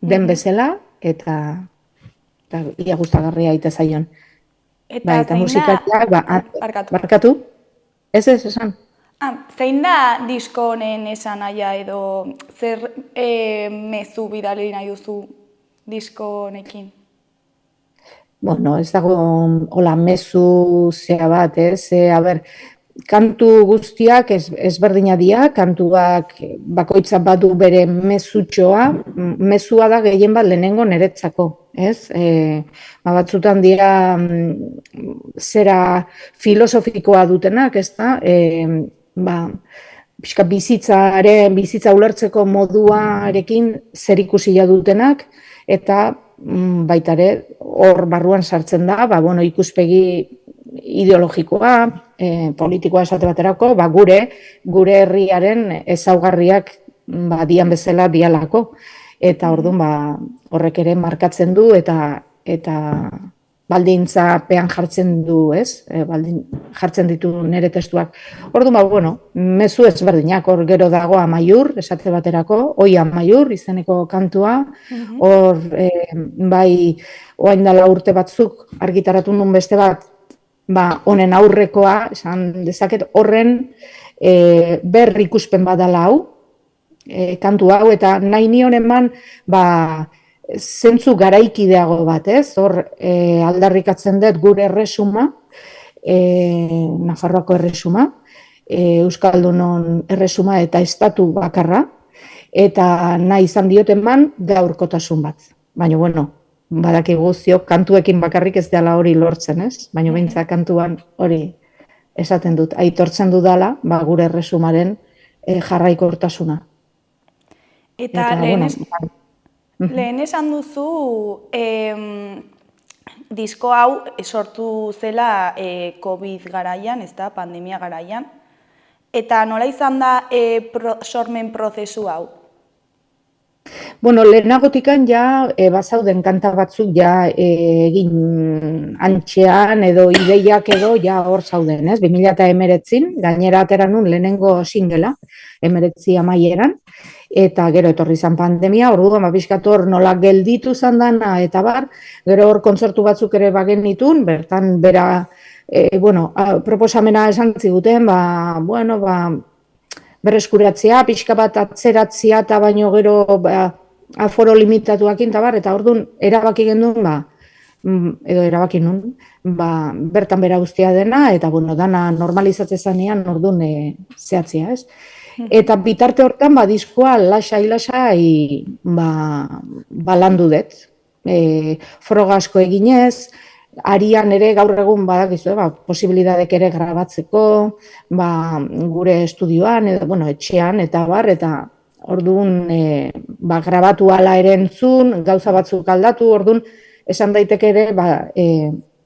den bezala, eta ia gustagarria aite zaion. Eta musikariak, barkatu? Ez, esan. Zein da disko honen esan nahia edo zer mezu bidali nahi duzu disko honekin? Bueno, ez dago hola mezu zea bat, kantu guztiak ezberdina dira, kantuak bakoitzak badu bere mezutxoa, mezua da gehien bat lehenengo niretzako, ez? Batzutan dira zera filosofikoa dutenak, ez da? Bizitza ulertzeko moduarekin zer ikusia dutenak, eta baita ere hor barruan sartzen da, bueno, ikuspegi ideologikoa, politikoa esate baterako, gure herriaren ezaugarriak dian bezala dialako, eta orduan horrek ere markatzen du, eta baldintzapean jartzen du, ez? Jartzen ditu nire testuak. Orduan, bueno, mezu ezberdinak, hor gero dago Amaiur, esate baterako, oi Amaiur, izeneko kantua, hor, bai, oain dela urte batzuk argitaratu nun beste bat, honen aurrekoa, esan dezaket, horren berri ikuspen badala hau, kantu hau, eta nahi nion eman, zentzu garaikideago bat, ez? Hor aldarrikatzen dut gure erresuma, Nafarroako erresuma, Euskaldunon erresuma eta estatu bakarra, eta nahi izan dioten gaurkotasun bat. Baina, bueno, badakigu ziok kantuekin bakarrik ez dela hori lortzen, ez? Baina behintzat kantuan hori esaten dut, aitortzen dudala, gure erresumaren jarraikortasuna. Eta lehen esan duzu, disko hau sortu zela COVID garaian, ez da, pandemia garaian. Eta nola izan da sormen prozesu hau? Bueno, lehenagotikan ja bazauden kanta batzuk ja egin antxean edo ideiak edo ja hor zauden, ez? 2019, gainera atera nun lehenengo singela, 19 amaieran, eta gero etorri izan pandemia, orduan pixkat hor nola gelditu izan dana, eta gero hor kontzertu batzuk ere bagenitun, bertan bera, proposamena esan ziguten, berreskuratzea, pixka bat atzeratzea, eta baino gero aforo limitatuakin, eta orduan erabaki gendun, edo erabaki nun, bertan bera guztia dena, eta dana normalizatze zanean orduan zehatzea, ez? Eta bitarte hortan, diskoa lasai landu dut. Froga asko eginez, arian ere gaur egun badakizu, posibilidadek ere grabatzeko, gure estudioan, etxean, eta orduan grabatu ala ere entzun, gauza batzuk aldatu, orduan esan daiteke ere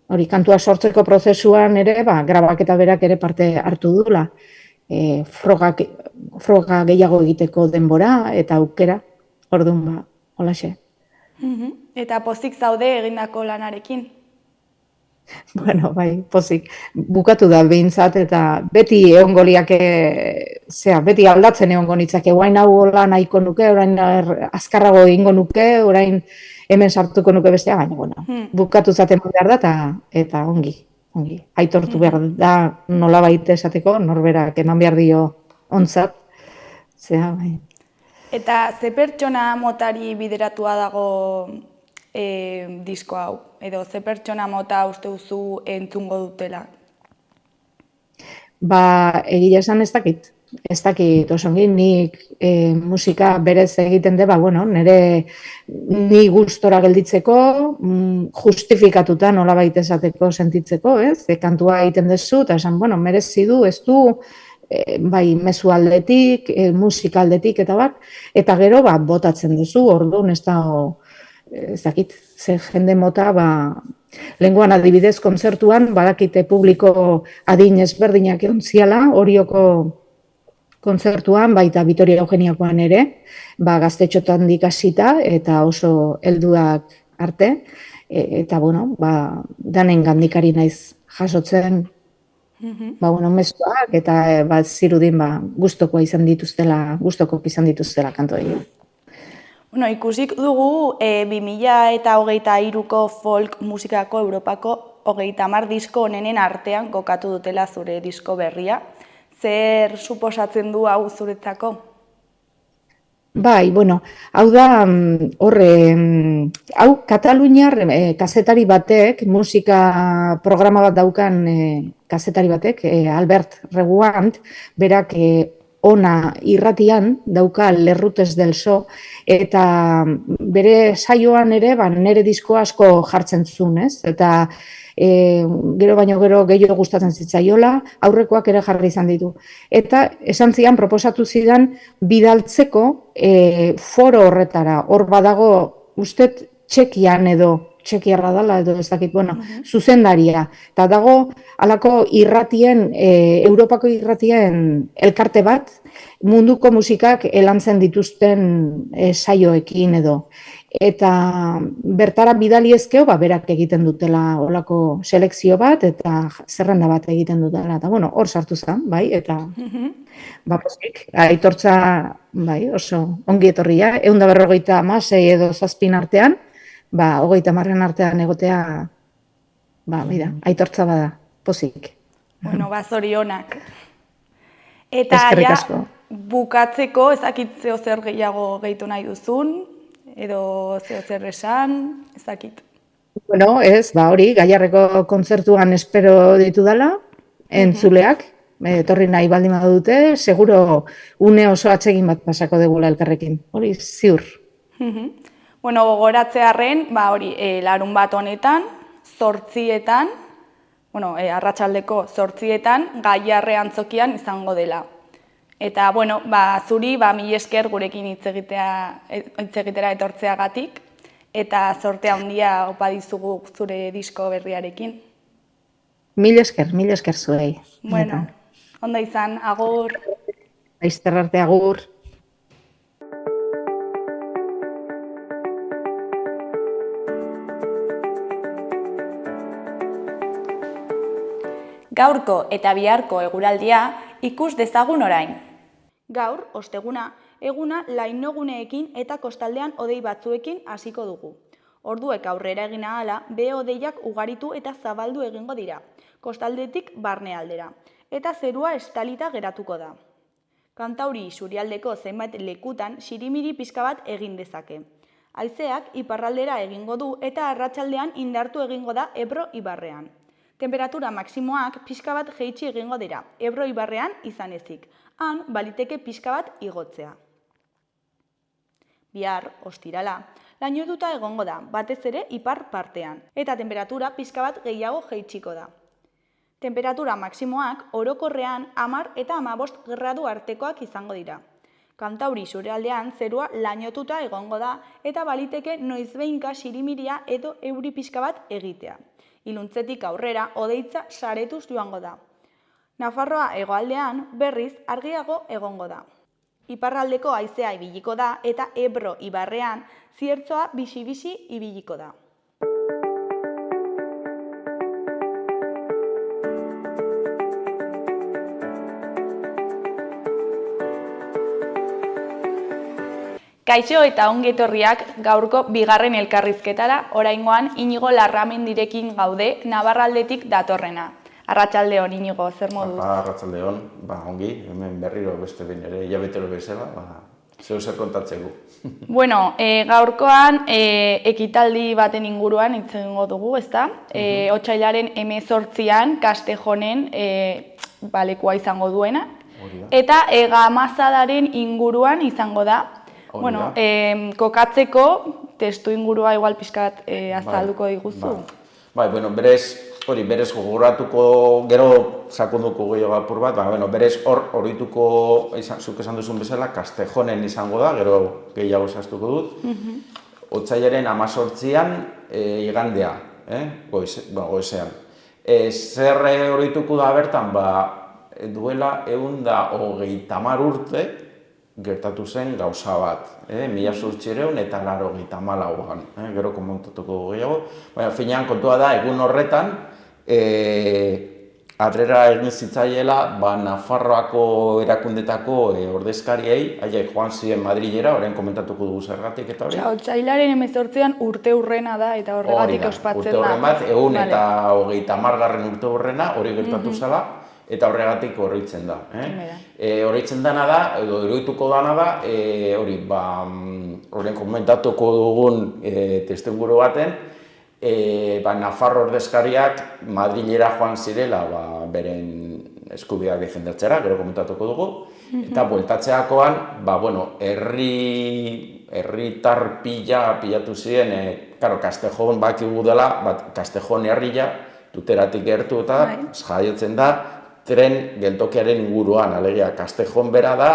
hori kantua sortzeko prozesuan ere, grabaketa berak ere parte hartu dula. Froga gehiago egiteko denbora eta aukera, orduan holaxe. Eta pozik zaude egindako lanarekin? Bueno, bai, pozik. Bukatu da behintzat, eta beti egongo liake, beti aldatzen egongo nitzake, orain hau hola nahiko nuke, orain azkarrago egingo nuke, orain hemen sartuko nuke bestea, baina, bueno, bukatu zaten behar da, eta ongi. Aitortu behar da nola baita esateko, norberak eman behar dio ontzat, bai. Eta ze pertsona motari bideratua dago disko hau, edo ze pertsona mota uste duzu entzungo dutela? Egia esan ez dakit osongi, nik musika berez egiten deba, nire ni gustora gelditzeko, justifikatuta nolabait esateko sentitzeko, ez? Kantua egiten dezu, eta esan, merezi du, ez du, bai mezu aldetik, musika aldetik eta bat, eta gero botatzen duzu, orduan ez dakit, ze jende mota, lenguan adibidez kontzertuan, badakite publiko adin ezberdinak egon ziala, Orioko kontzertuan, baita Vitoria Eugeniakoan ere, gaztetxotan dikasita, eta oso helduak arte, eta danen gandikari naiz jasotzen, mezuak, eta zirudin gustoko izan dituztela kantoei. Ikusik dugu 2023ko folk musikako Europako 30 disko onenen artean kokatu dutela zure disko berria. Zer suposatzen du hau zuretzako? Bai, hau da, hau Kataluniar kazetari batek, musika programa bat daukan kazetari batek, Albert Reguant, berak ona irratian dauka Lerrutes del So, eta bere saioan ere, nire disko asko jartzen zuen, ez? Eta gero baino gero gehiago gustatzen zitzaiola, aurrekoak ere jarri izan ditu. Eta esan zidan, proposatu zidan, bidaltzeko foro horretara, hor badago, ustet Txekian Txekiarra dela, edo ez dakit, zuzendaria. Eta dago, halako irratien, Europako irratien elkarte bat, munduko musikak elantzen dituzten saioekin edo. Eta bertara bidali ezkeo, berak egiten dutela olako selekzio bat, eta zerrenda bat egiten dutela. Eta, hor sartu zen, bai, eta aitortza, bai, oso ongi etorria, 156 edo 7 artean, 30 artean egotea, aitortza bada, pozik. Zorionak. Eta bukatzeko, ezakit zeo zer gehiago gehitu nahi duzun, edo zeo zer esan, ezakit. Hori, Gaiarreko kontzertuan espero ditu dela, entzuleak, etorri nahi baldin badute, seguro une oso atsegin bat pasako degula elkarrekin, hori ziur. Gogoratzearren, larun bat honetan, 8etan, arratsaldeko 8etan, Gaiarre antzokian izango dela. Eta, zuri, mil esker gurekin hitz egitera etortzeagatik, eta zorte handia opa dizugu zure disko berriarekin. Mil esker zuei. Ondo izan, agur. Laizter arte, agur. Gaurko eta biharko eguraldia ikus dezagun orain. Gaur, osteguna, eguna lainoguneekin eta kostaldean hodei batzuekin hasiko dugu. Orduek aurrera egin ahala, behe-hodeiak ugaritu eta zabaldu egingo dira, kostaldetik barnealdera, eta zerua estalita geratuko da. Kantauri isurialdeko zenbait lekutan sirimiri pixka bat egin dezake. Haizeak iparraldera egingo du eta arratsaldean indartu egingo da Ebro ibarrean. Temperatura maksimoak pixka bat jaitsi egingo dira, Ebro ibarrean izan ezik. Han, baliteke pixka bat igotzea. Bihar, ostirala, lainotuta egongo da, batez ere ipar partean, eta temperatura pixka bat gehiago jaitsiko da. Temperatura maksimoak orokorrean 10 eta 15 gradu artekoak izango dira. Kantauri isurialdean zerua lainotuta egongo da eta baliteke noizbehinka sirimiria edo euri pixka bat egitea. Iluntzetik aurrera hodeitza saretuz joango da. Nafarroa hegoaldean berriz argiago egongo da. Iparraldeko haizea ibiliko da eta Ebro ibarrean ziertzoa bixi-bixi ibiliko da. Kaixo eta ongi etorriak gaurko bigarren elkarrizketara, oraingoan Inigo Larramendirekin gaude, Navarraldetik datorrena. Arratsaldeon Inigo, zer moduz? Arratsaldeon, ongi, hemen berriro beste behin ere, hilabetero bezala, zer kontatzeko. Bueno, gaurkoan ekitaldi baten inguruan hitz egingo dugu, ezta? Otsailaren 18an Castejonen lekua izango duena, eta Gamazadaren inguruan izango da. Bueno, kokatzeko testu ingurua igual pixkat azalduko diguzu. Bai, bueno, berez gogoratuko, gero sakonduko gehiago apur bat, berez horituko, zuk esan duzun bezala, Castejonen izango da, gero gehiago zehaztuko dut. Otsailaren 18an igandea, goizean. Zer horituko da bertan, duela 130 urte, gertatu zen gauza bat, 1894an, gero komentatuko gehiago. Baina, finean kontua da, egun horretan, atrera egin zitzaiela, Nafarroako erakundetako ordezkariei, haiek joan ziren Madrilera, orain komentatuko dugu zergatik eta hori. Otsailaren 18an urte hurrena da, eta horregatik ospatzen da. Urte hurren bat, 130 urte hurrena, hori gertatu zela, eta horregatik horreitzen da. Horreitzen dana da, edo eroituko dana da, horren komentatuko dugun testuinguru baten, Nafarro ordezkariak Madrilera joan zirela beren eskubideak defendatzera, gero komentatuko dugu, eta bueltatzeakoan, herritar pilatu ziren, Castejon bakigu dela, Castejon herria, Tuteratik gertu eta jaiotzen da, tren geltokiaren inguruan, alegia, Castejon bera da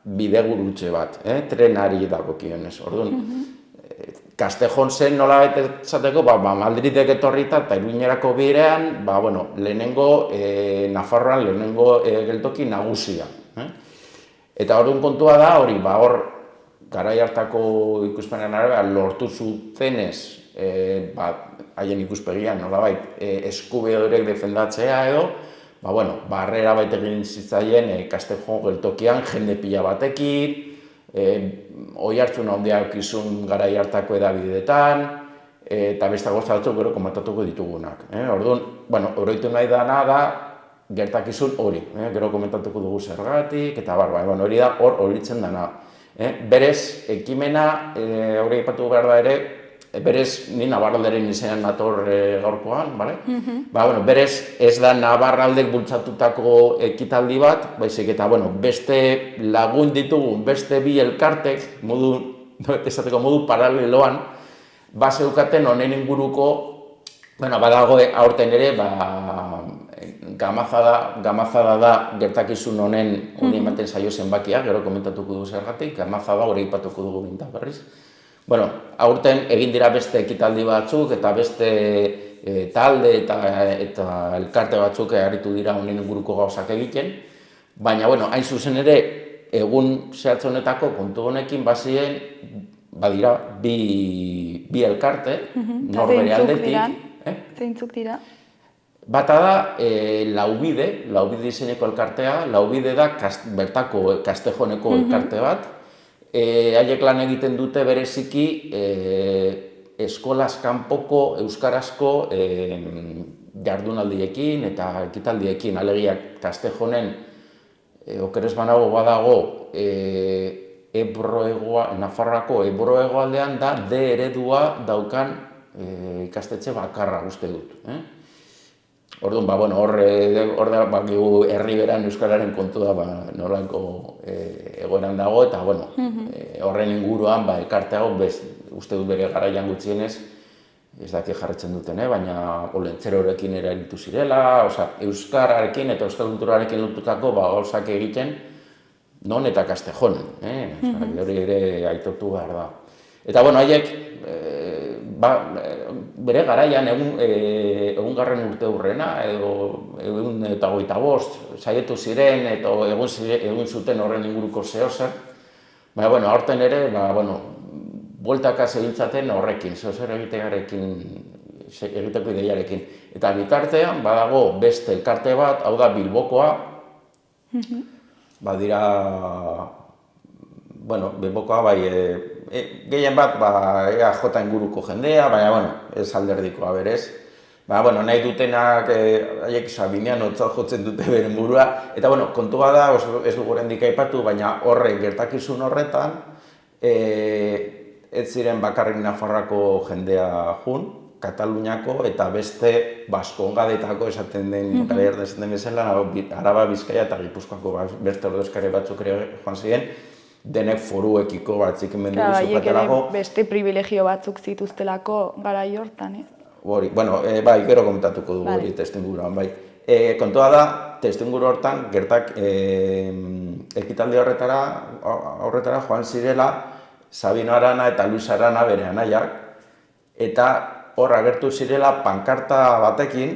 bidegurutze bat, trenari dagokionez. Orduan, Castejon zen nola esateko, Madridek etorrita eta Iruñerako bidean, lehenengo, Nafarroan lehenengo geltoki nagusia. Eta orduan kontua da, hor, garai hartako ikuspenean arabera, lortu zutenez, haien ikuspegian, nolabait, eskubide defendatzea edo, barrera baita egin zitzaien Castejon geltokian jende pila batekin, oihartzun handiak izun garai hartako edabideetan, eta beste gauza batzuk gero komentatuko ditugunak. Orduan, oroitu nahi dana da gertakizun hori, gero komentatuko dugu zergatik, eta hori da hor horitzen dana. Berez, ekimena, hori aipatu behar da ere, berez, ni Navarralderen izenean nator gaurkoan, berez, ez da Navarraldek bultzatutako ekitaldi bat, baizik eta, beste lagun ditugun, beste bi elkartek, modu paraleloan, zeukaten honen inguruko, badago aurten ere, Gamazada da gertakizun honen ematen zaio zenbakia, gero komentatuko dugu zergatik, Gamazada hori aipatuko dugu binta berriz. Aurten egin dira beste ekitaldi batzuk eta beste talde eta elkarte batzuk aritu dira honen inguruko gauzak egiten, baina, hain zuzen ere, egun zehatz honetako kontu honekin bazien, badira, bi elkarte, norbere aldetik. Zeintzuk dira? Bata da, Laubide izeneko elkartea, Laubide da bertako Castejoneko elkarte bat, haiek lan egiten dute bereziki eskolaz kanpoko euskarazko jardunaldiekin eta ekitaldiekin, alegia Castejonen okerez banago badago Nafarroako Ebro hegoaldean da D eredua daukan ikastetxe bakarra uste dut. Orduan, hor herri beran euskararen kontu da nolanko egoeran dago, eta horren inguruan elkarte hau uste dut bere garaian gutxienez, ez daki jarretzen duten, baina olentzerorekin ere aritu zirela, euskararekin eta euskal kulturarekin lotutako gauzak egiten non eta Castejonen, hori ere aitortu behar da. Eta, haiek, bere garaian egungarren urte hurrena, edo 125 saietu ziren, eta egun zuten horren inguruko zehozer. Baina, bueno, aurten ere, bueltaka zebiltzaten horrekin, zehozer egiteko ideiarekin. Eta bitartean, badago beste elkarte bat, hau da Bilbokoa, badira, Bilbokoa bai, gehien bat, EAJ inguruko jendea, baina, ez alderdikoa berez. Nahi dutenak, haiek Sabinean otzal jotzen dute beren burua, eta kontua da, ez dugu oraindik aipatu, baina horre gertakizun horretan, ez ziren bakarrik Nafarroako jendea jun, Kataluniako eta beste Baskongadetako esaten den bezala, Araba, Bizkaia eta Gipuzkoako beste ordezkari batzuk ere joan ziren, denek foruekiko batzikimendu zukatelako. Beste privilegio batzuk zituztelako garai hortan, ez? Gero komentatuko dugu hori testuinguruan, bai. Kontua da, testuinguru hortan, gertak ekitaldi horretara joan zirela Sabino Arana eta Luis Arana bere anaiak, eta hor agertu zirela pankarta batekin,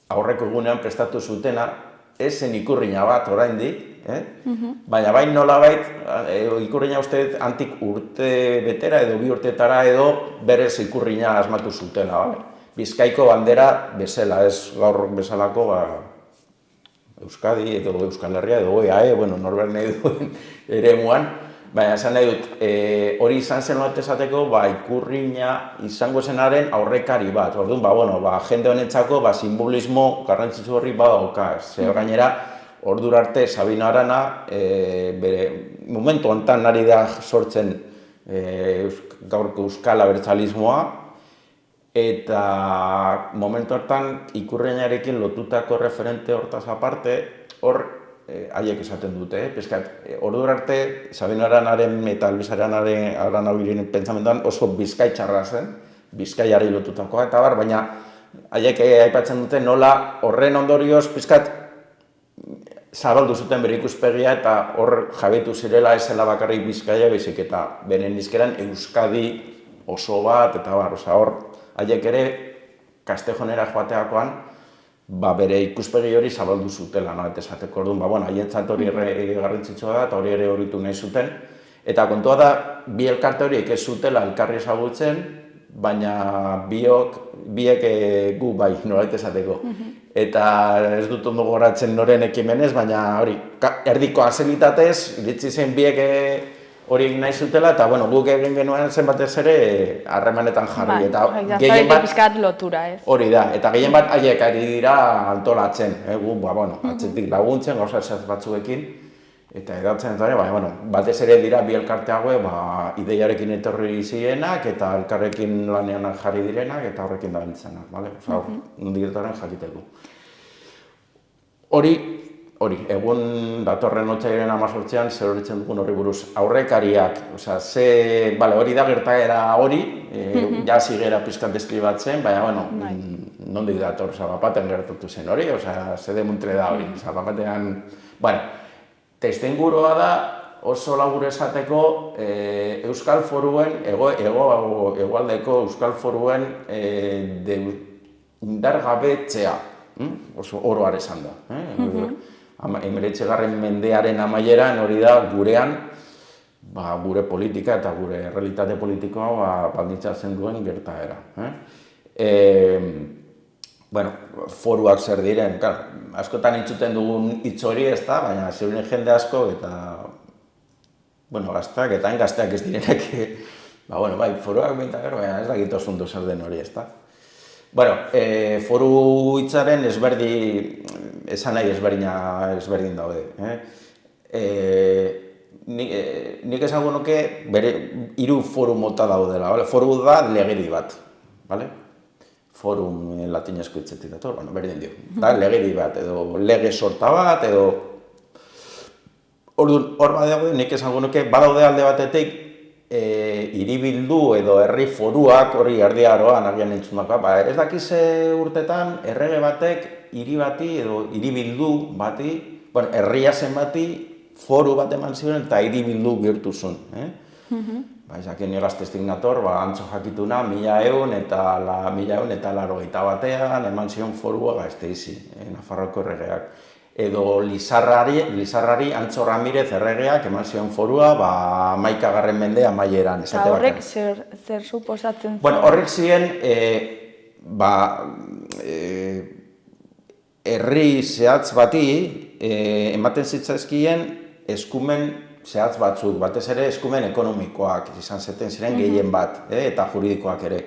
aurreko egunean prestatu zutena, ez zen ikurrina bat oraindik, baina bain nolabait, ikurrina uste antik urte betera edo 2 urtetara edo berez ikurrina asmatu zutela. Bizkaiko bandera bezala, ez gaur bezalako Euskadi edo Euskal Herria edo EAE, norbert nahi duen eremuan, baina esan nahi dut, hori izan zen bat esateko, ikurrina izango zenaren aurrekari bat. Orduan, jende honentzako simbolismo garrantzitsu horri badauka. Zer gainera, ordura arte Sabino Arana, bere momentu honetan ari da sortzen gaurko euskal abertzalismoa, eta momentu hortan ikurrinarekin lotutako referente hortaz aparte, hor haiek esaten dute, ordura arte Sabino Aranaren eta Luis Aranaren pentsamenduan oso bizkaitxarra zen, Bizkaiari lotutakoa, eta baina haiek aipatzen dute nola horren ondorioz zabaldu zuten bere ikuspegia eta hor jabetu zirela ezela bakarrik Bizkaia baizik eta beren hizkeran Euskadi oso bat, eta hor haiek ere Kastejonera joateakoan bere ikuspegi hori zabaldu zutela, eta esateko orduan, haietzat hori garrantzitsua da eta hori ere horitu nahi zuten. Eta kontua da, bi elkarte horiek ez zutela elkarri ezagutzen, baina biek gu bai, nolait esateko. Eta ez dut ondo gogoratzen noren ekimenez, baina hori, erdiko azelitatez, iritsi zen biek hori egin nahi zutela, eta guk egin genuen zen batez ere harremanetan jarri. Gehien bat pizkat lotura, ez? Hori da, eta gehien bat haiek ari dira antolatzen, atzetik laguntzen, gauza batzuekin, eta edatzen eta batez ere dira bi elkarte hauek ideiarekin etorri zirenak eta elkarrekin lanean jarri direnak eta horrekin dabiltzenak, nondik jakiteko. Hori, egun datorren otsailaren 18an zer horitzen dugun horri buruz aurrekariak, hori da gertaera hori, ja zigera pizkan deskribatzen, baina, nondik dator, bapaten gertatu zen hori, ze demuntre da hori, bapatean, testuingurua da oso labur esateko Euskal Foruen, hegoaldeko Euskal Foruen indargabetzea, oso oroar esan da. 19. mendearen amaieran hori da gurean, gure politika eta gure realitate politikoa baldintzatzen duen gertaera. Foruak zer diren, askotan entzuten dugun hitz hori ez da, baina zeuren jende asko eta gazteak eta gazteak ez direnak, foruak bintak gero, ez dakit osundu zer den hori ez da. Foru hitzaren esan nahi ezberdin daude. Nik esango nuke bere 3 foru mota daudela. Foru da legedi bat. Forum latinezko hitzetik dator, berdin dio. Da legedi bat, edo lege sorta bat, edo... Hor badago, nik esango nuke, badaude alde batetik hiribildu edo herri foruak hori erdiaroan agian entzundakoa. Ez dakize urtetan, errege batek hiri bati edo hiribildu bati, herria zen bati foru bat eman ziren eta hiribildu bihurtu zuen. Ezakien gazteztik nator, antzo jakituna 1.100 eta 1.181 eman zion forua Gasteizi, Nafarroako erregeak. Edo Lizarrari Antzo Ramirez erregeak eman zion forua 11. mende amaieran. Eta horrek zer suposatzen zen? Bueno, horrek ziren, herri zehatz bati ematen zitzaizkien eskumen zehatz batzuk, batez ere eskumen ekonomikoak izan zeten ziren gehien bat, eta juridikoak ere.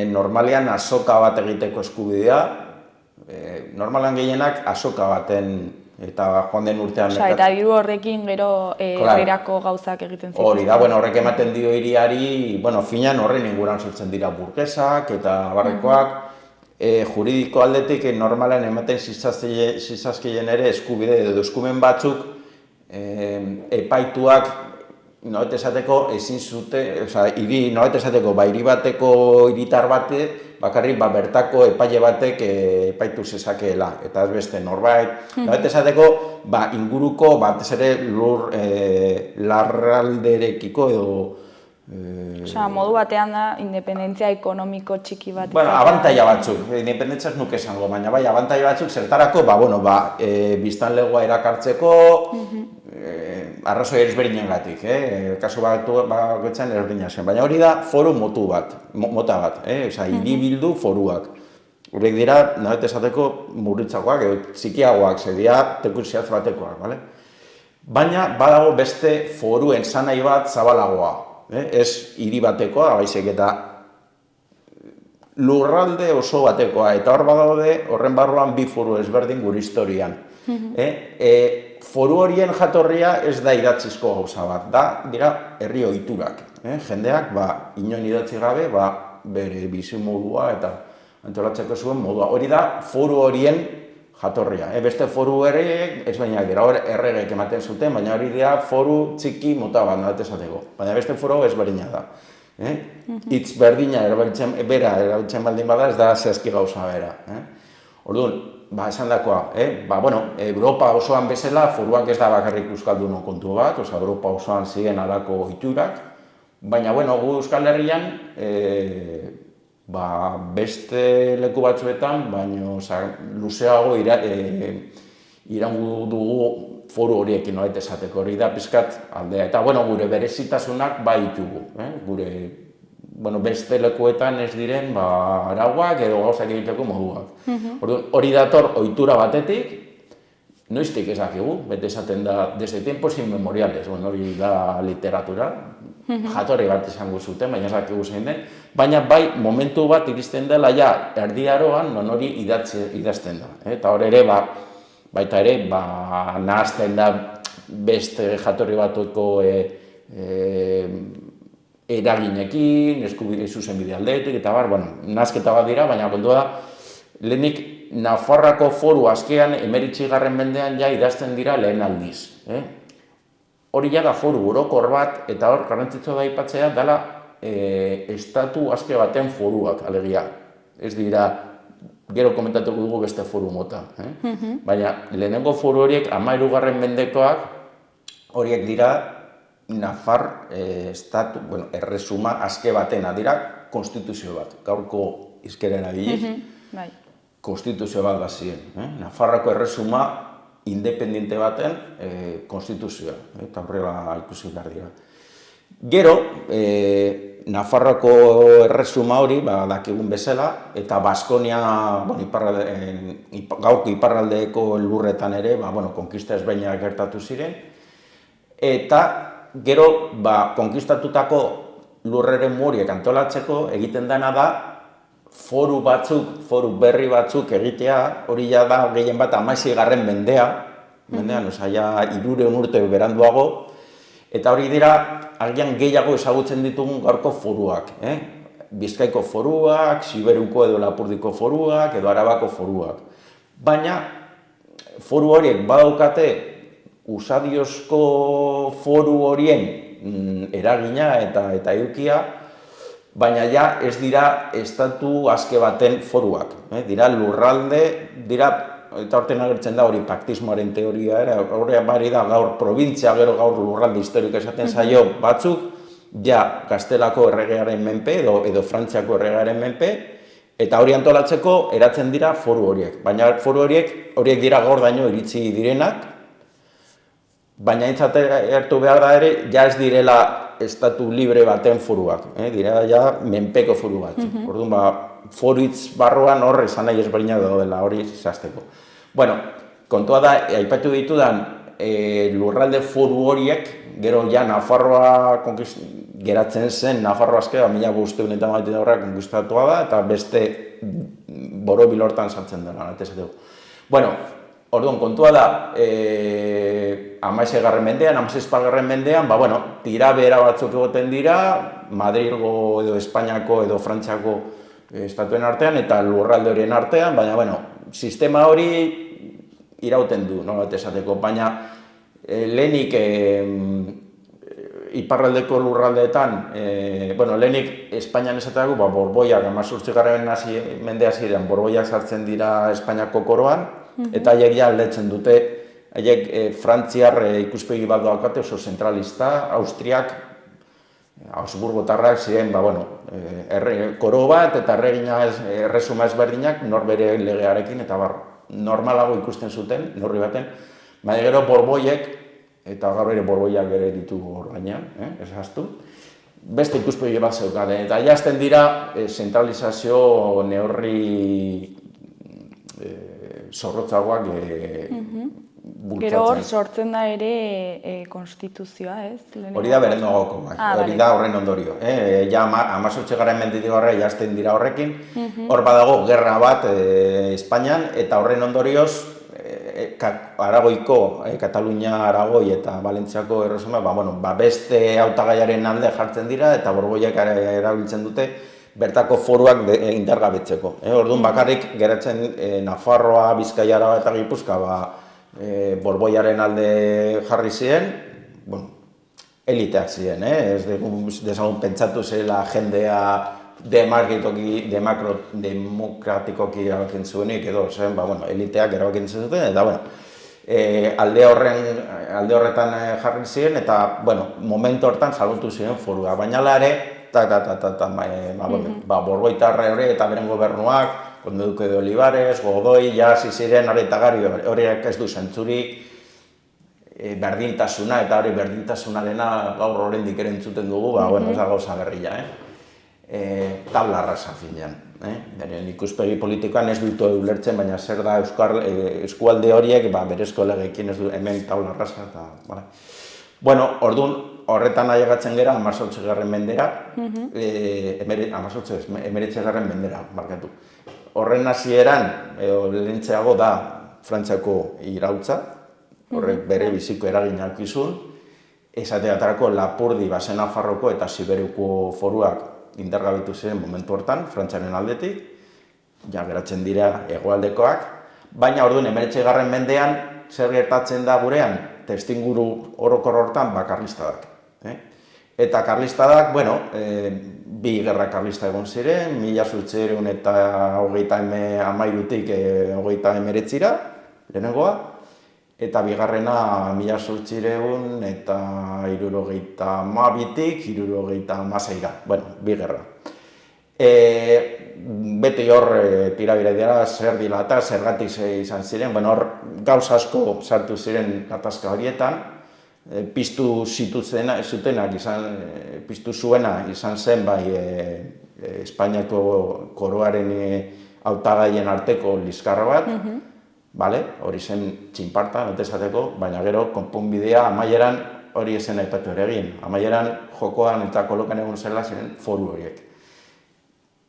Normalean azoka bat egiteko eskubidea, normalan gehienak azoka baten eta joan den urtean... Eta diru horrekin gero herrirako gauzak egiten zituzten. Hori da, horrek ematen dio hiriari, finan horren inguran sortzen dira burgesak eta barrekoak, juridiko aldetik normalen ematen zizazkien ere eskubide edo eskumen batzuk epaituak nolabait esateko ezin zute, nolabait esateko hiri bateko hiritar batek bakarrik bertako epaile batek epaitu zezakeela, eta ez beste norbait. Nolabait esateko inguruko batez ere lur larralderekiko edo modu batean da, independentzia ekonomiko txiki bat. Abantaila batzuk, independentzia ez nuke esango, baina abantaila batzuk zertarako, biztanlegoa erakartzeko, arrazoi ezberdinengatik, kasu bakoitzan ezberdina zen, baina hori da foru mota bat, hiribildu foruak. Horrek dira, nolabait esateko murritzakoak, txikiagoak, dira teku-zehatz batekoak, baina badago beste foruen zanai bat zabalagoa. Ez hiri batekoa, baizik eta lurralde oso batekoa, eta hor badaude horren barruan bi foru ezberdin gure historian. Foru horien jatorria ez da idatzizko gauza bat, dira herri ohiturak. Jendeak inoen idatzi gabe bere bizi modua eta antolatzeko zuen modua. Hori da foru horien jatorria. Beste foru ere, ez baina dira, hor erregek ematen zuten, baina hori dira foru txiki mota bat nolabait esateko. Baina beste foru ezberdina da. Hitz berdina erabiltzen baldin bada ez da zehazki gauza bera. Orduan, esan dakoa, Europa osoan bezala foruak ez da bakarrik euskaldun kontu bat, Europa osoan ziren halako ohiturak, baina gu Euskal Herrian beste leku batzuetan, baina luzeago irangu dugu foru horiekin nolabait esateko, hori da pizkat aldea. Eta gure berezitasunak ditugu, beste lekuetan ez diren arauak edo gauzak egiteko moduak. Hori dator ohitura batetik, noiztik ez dakigu, bete esaten da, desde tiempos inmemoriales, hori da literatura, jatorri bat esango zuten, baina ez dakigu zein den, baina momentu bat iristen dela erdi aroan non hori idazten da. Eta hor ere, baita ere, nahazten da beste jatorri batuko eraginekin, eskubide zuzenbide aldetik, eta nahazketa bat dira, baina kontua da, lehenik Nafarroako foru azkean 19. mendean idazten dira lehen aldiz. Hori da foru orokor bat, eta hor garrantzitsua da aipatzea dela estatu azke baten foruak, alegia. Ez dira, gero komentatuko dugu beste foru mota. Baina lehenengo foru horiek 13. mendekoak horiek dira Nafar estatu, erresuma azke batena dira konstituzio bat. Gaurko hizkera erabiliz, konstituzio bat bazien. Nafarroako erresuma independiente baten konstituzioa, eta horrela ikusi behar dira. Gero, Nafarroako erresuma hori, dakigun bezala, eta Baskonia, gaurko iparraldeko lurretan ere, konkista ezberdinak gertatu ziren, eta gero, konkistatutako lurreren horiek antolatzeko egiten dena da, foru berri batzuk egitea, hori da gehien bat 16. mendean, 300 urte beranduago, eta hori dira, agian gehiago ezagutzen ditugun gaurko foruak. Bizkaiko foruak, Siberuko edo Lapurdiko foruak, edo Arabako foruak. Baina, foru horiek badaukate usadiozko foru horien eragina eta edukia, baina ez dira estatu azke baten foruak. Dira lurralde, dira eta horten agertzen da hori paktismoaren teoria, hori bari da gaur provintzia, gero gaur lurralde historiko esaten zaio batzuk, ja Gaztelako erregearen menpe edo Frantziako erregearen menpe, eta hori antolatzeko eratzen dira foru horiek. Baina foru horiek dira gaur daño iritsi direnak, baina entzate hartu behar da ere, ja ez direla estatu libre baten foruak, direla ja menpeko foru bat. Orduan, foruitz barruan hor esan nahi ezberdina daudela hori zehazteko. Bueno, kontua da, aipatu ditudan lurralde foru horiek, gero ja Nafarroa geratzen zen, Nafarroa azkera, 1500 konkistatua da, eta beste Borobil hortan sartzen dela, netezateko. Bueno, orduan, kontua da, 16. mendean, 16. mendean, tira behera batzuk egoten dira, Madrilgo edo Espainiako edo Frantziako estatuen artean eta lurralde horien artean, baina, sistema hori irauten du, nola esateko, baina lehenik iparraldeko lurraldeetan, lehenik Espainian esateko, Borboiak, 18. mende hasieran, Borboiak sartzen dira Espainiako koroan, eta haiek ja aldetzen dute, haiek Frantziar ikuspegi bat daukate oso zentralista, Austriak, Habsburgotarrak ziren, koro bat eta erresuma ezberdinak norbere legearekin eta normalago ikusten zuten, norri baten, baina gero Borboiek, eta gaur ere Borboiak bere ditu hor gainean, ez haztu, beste ikuspegi bat zeukaten, eta jazten dira zentralizazio neurri zorrotzagoak bultzatzen. Gero hor sortzen da ere konstituzioa, ez? Hori da berendogoko, hori da horren ondorio. Ja 18. mendetik horre jazten dira horrekin, hor badago gerra bat Espainian, eta horren ondorioz Aragoiko, Katalunia, Aragoi eta Valentziako erresuma, beste hautagaiaren alde jartzen dira, eta Borboiak erabiltzen dute bertako foruak indargabetzeko. Orduan bakarrik geratzen Nafarroa, Bizkaia, Araba eta Gipuzkoa Borboiaren alde jarri ziren, eliteak ziren, ez dezagun pentsatu zela jendea demokratikoki erabakin zuenik edo, eliteak erabakin zuten, eta alde horretan jarri ziren, eta momentu hortan salutu ziren forua, baina ere, Borboitarra hori eta beren gobernuak, Conde Duque de Olivares, Godoy, ja hasi ziren aretagari horiek ez du zentzurik, berdintasuna, eta hori berdintasunarena gaur oraindik ere entzuten dugu, ez da gauza berria, tabla rasa finean. Beren ikuspegi politikoan ez dutu ulertzen, baina zer da eskualde horiek, berezko legeekin ez du hemen tabla rasa, eta... Orduan, horretan ailegatzen gera 18. mendera, 19. mendera, markatu. Horren hasieran, lehentxeago da Frantziako iraultza, horrek bere biziko eraginak izun, esateatarako Lapurdi, Basen Nafarroko eta Siberiuko foruak indargabetu ziren momentu hortan, Frantziaren aldetik, ja geratzen dira hegoaldekoak, baina orduan 19. mendean zer gertatzen da gurean, testinguru orokor hortan karlistadak. Eta karlistadak, bi gerra karlista egon ziren, 1800 eta 1913-tik 1919, lehenengoa, eta bigarrena 1800 eta 1972-tik 1916, bi gerra. Beti hor tirabira dira, zer dila eta zergatik izan ziren, hor gauz asko sartu ziren gatazka horietan, piztu zuena izan zen Espainiako koroaren hautagaien arteko liskarra bat, hori zen txinparta, notezateko, baina gero konponbidea amaieran hori esen aipatu ere egin. Amaieran jokoan eta kolokan egon zela ziren foru horiek.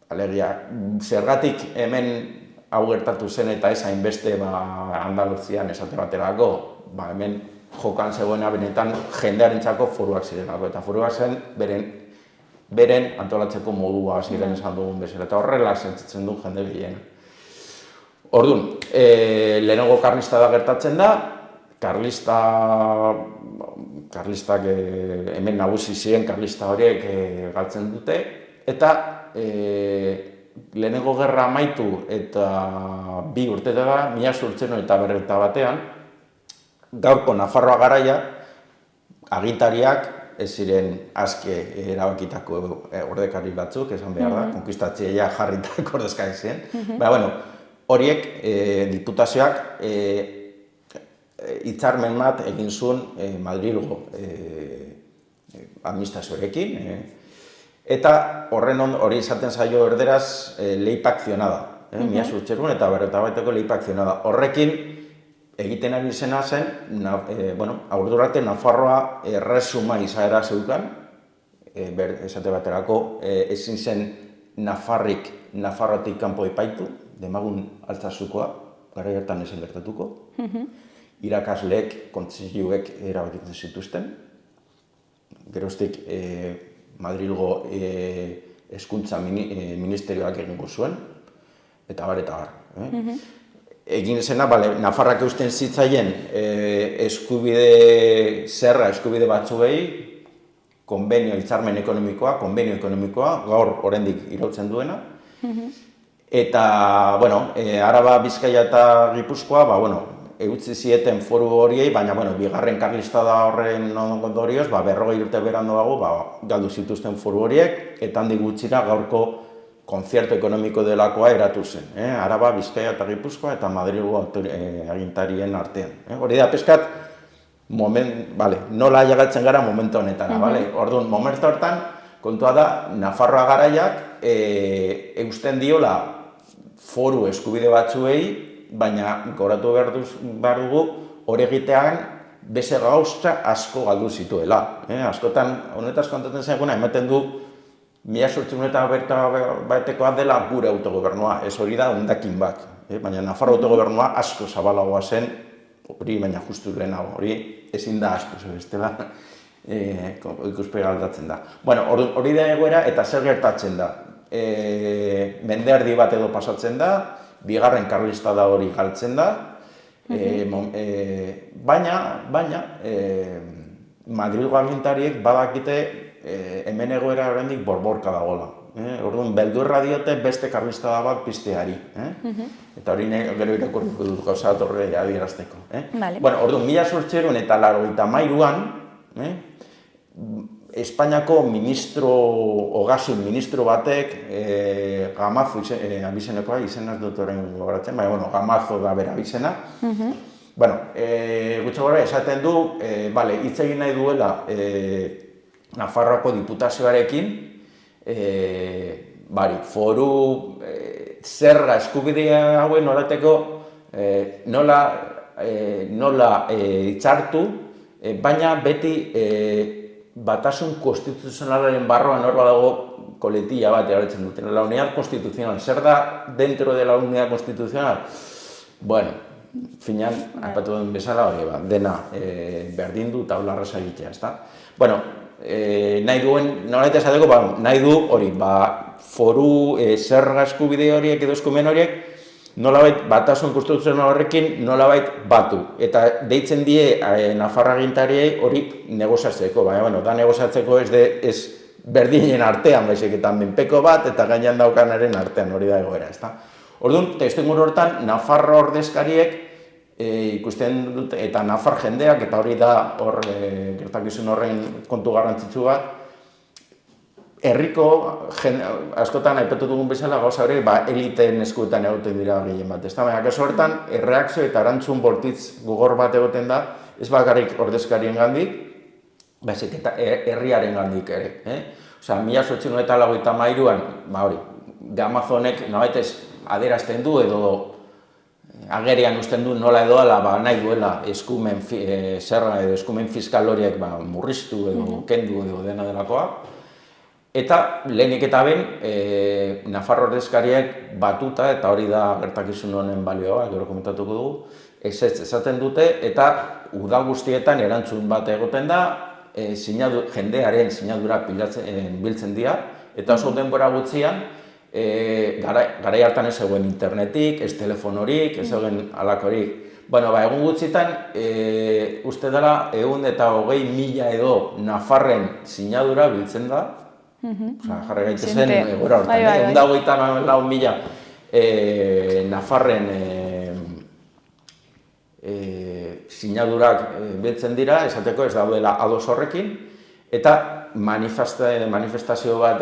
Alegia, zergatik hemen hau gertatu zen eta ez hainbeste Andaluzian esate baterako, hemen jokan zegoena benetan jendearentzako foruak zirenako, eta foruak zen beren antolatzeko modua ziren esan dugun bezala, eta horrela sentitzen du jende gehien. Orduan, lehenengo karlista da gertatzen da, karlistak hemen nagusi ziren karlista horiek galtzen dute, eta lehenengo gerra amaitu eta 2 urte da, 1891 gaurko Nafarroa garaia, agintariak ez ziren aske erabakitako ordekari batzuk, esan behar da, konkistatzailea jarritako ordezkari ziren. Baina, horiek diputazioak hitzarmen bat egin zuen Madrilgo administrazioarekin, eta hori izaten zaio erderaz lei paccionada, mila zurtxerun eta berreta baiteko lei paccionada. Horrekin egiten ari zena zen, aurdurarte Nafarroa erresuma izaera zeukan, esate baterako ezin zen Nafarroatik kanpo epaitu, demagun Altsasukoa, gara hartan ezen gertatuko, irakasleek, kontseiluek erabakitzen zituzten, geroztik Madrilgo hezkuntza ministerioak egingo zuen, eta bar. Egin zena, Nafarrak eusten zitzaien eskubide batzuei, hitzarmen ekonomikoa, konbenio ekonomikoa, gaur oraindik irautzen duena. Eta, Araba, Bizkaia eta Gipuzkoa, eutzi zieten foru horiei, baina, bigarren karlistada horren ondorioz, 40 urte beranduago, galdu zituzten foru horiek, eta handik gutxira gaurko konzertu ekonomiko delakoa eratu zen. Araba, Bizkaia eta Gipuzkoa eta Madrilgo agintarien artean. Hori da, peskat, nola ailegatzen gara momentu honetara. Orduan, momentu hortan, kontua da, Nafarroa garaiak eusten diola foru eskubide batzuei, baina goratu behar dugu hori egitean beste gauza asko galdu zituela. Askotan, honetaz kontatzen zaiguna, ematen du 1800 batekoa dela gure autogobernua, ez hori da hondakin bat. Baina Nafarro autogobernua asko zabalagoa zen, hori baina justu lehenago, hori ezin da asko, bestela ikuspegi aldatzen da. Hori da egoera eta zer gertatzen da. Mendeardi bat edo pasatzen da, bigarren karlistada hori galtzen da, baina Madrilgo agintariek badakite hemen egoera oraindik borborka dagoela. Orduan, beldurra diote beste karlistada bat pizteari. Eta hori gero irakurriko dut gauza torre adierazteko. Orduan, 1893an, Espainiako ogasun ministro batek, Gamazo abizenekoa, izenaz dut orain gogoratzen, baina, Gamazo da bera abizena. Gutxo gora, esaten du, hitz egin nahi duela Nafarroako diputazioarekin, foru zerga eskubidea hauen nolateko nola hitzartu, baina beti batasun konstituzionalaren barroan hor badago koletilla bat erabiltzen duten. La unidad constitucional, zer da dentro de la unidad constitucional? Finean, aipatu duen bezala hori, dena berdin du eta hola arrasa egitea, ezta? Nahi duen, nolait esateko, nahi du hori, foru zerga eskubide horiek edo eskumen horiek, nolabait batasun konstituzional horrekin nolabait batu. Eta deitzen die Nafarra agintariei hori negoziatzeko, baina, da negoziatzeko ez berdinen artean, baizik eta menpeko bat eta gainean daukanaren artean, hori da egoera, ezta? Orduan, testuinguru hortan, Nafarro ordezkariek ikusten dute, eta Nafar jendeak, eta hori da hor gertakizun horren kontu garrantzitsu bat, herriko, askotan aipatu dugun bezala gauza hori, eliteen eskuetan egoten dira gehien bat. Baina, kasu hortan, erreakzio eta erantzun bortitz gogor bat egoten da, ez bakarrik ordezkarien gandik, baizik eta herriaren gandik ere. Osea, 1893an, Gamazonek nabaitez adierazten du edo agerian usten du nola edoala nahi duela eskumen zerga edo eskumen fiskal horiek murriztu edo kendu edo dena delakoa. Eta lehenik eta ben, Nafarro ordezkariek batuta, eta hori da gertakizun honen balioa, gero komentatuko dugu, esaten dute, eta udal guztietan erantzun bat egoten da, jendearen sinadura biltzen dira, eta oso denbora gutxian, garai hartan ez zegoen internetik, ez telefonorik, ez zegoen alakorik. Egun gutxitan, uste dela, 120.000 edo Nafarren sinadura biltzen da, Jarri gaitezen gora hortan. Ehun eta hogeita lau mila nafarren sinadurak biltzen dira, esateko ez daudela ados horrekin, eta manifestazio bat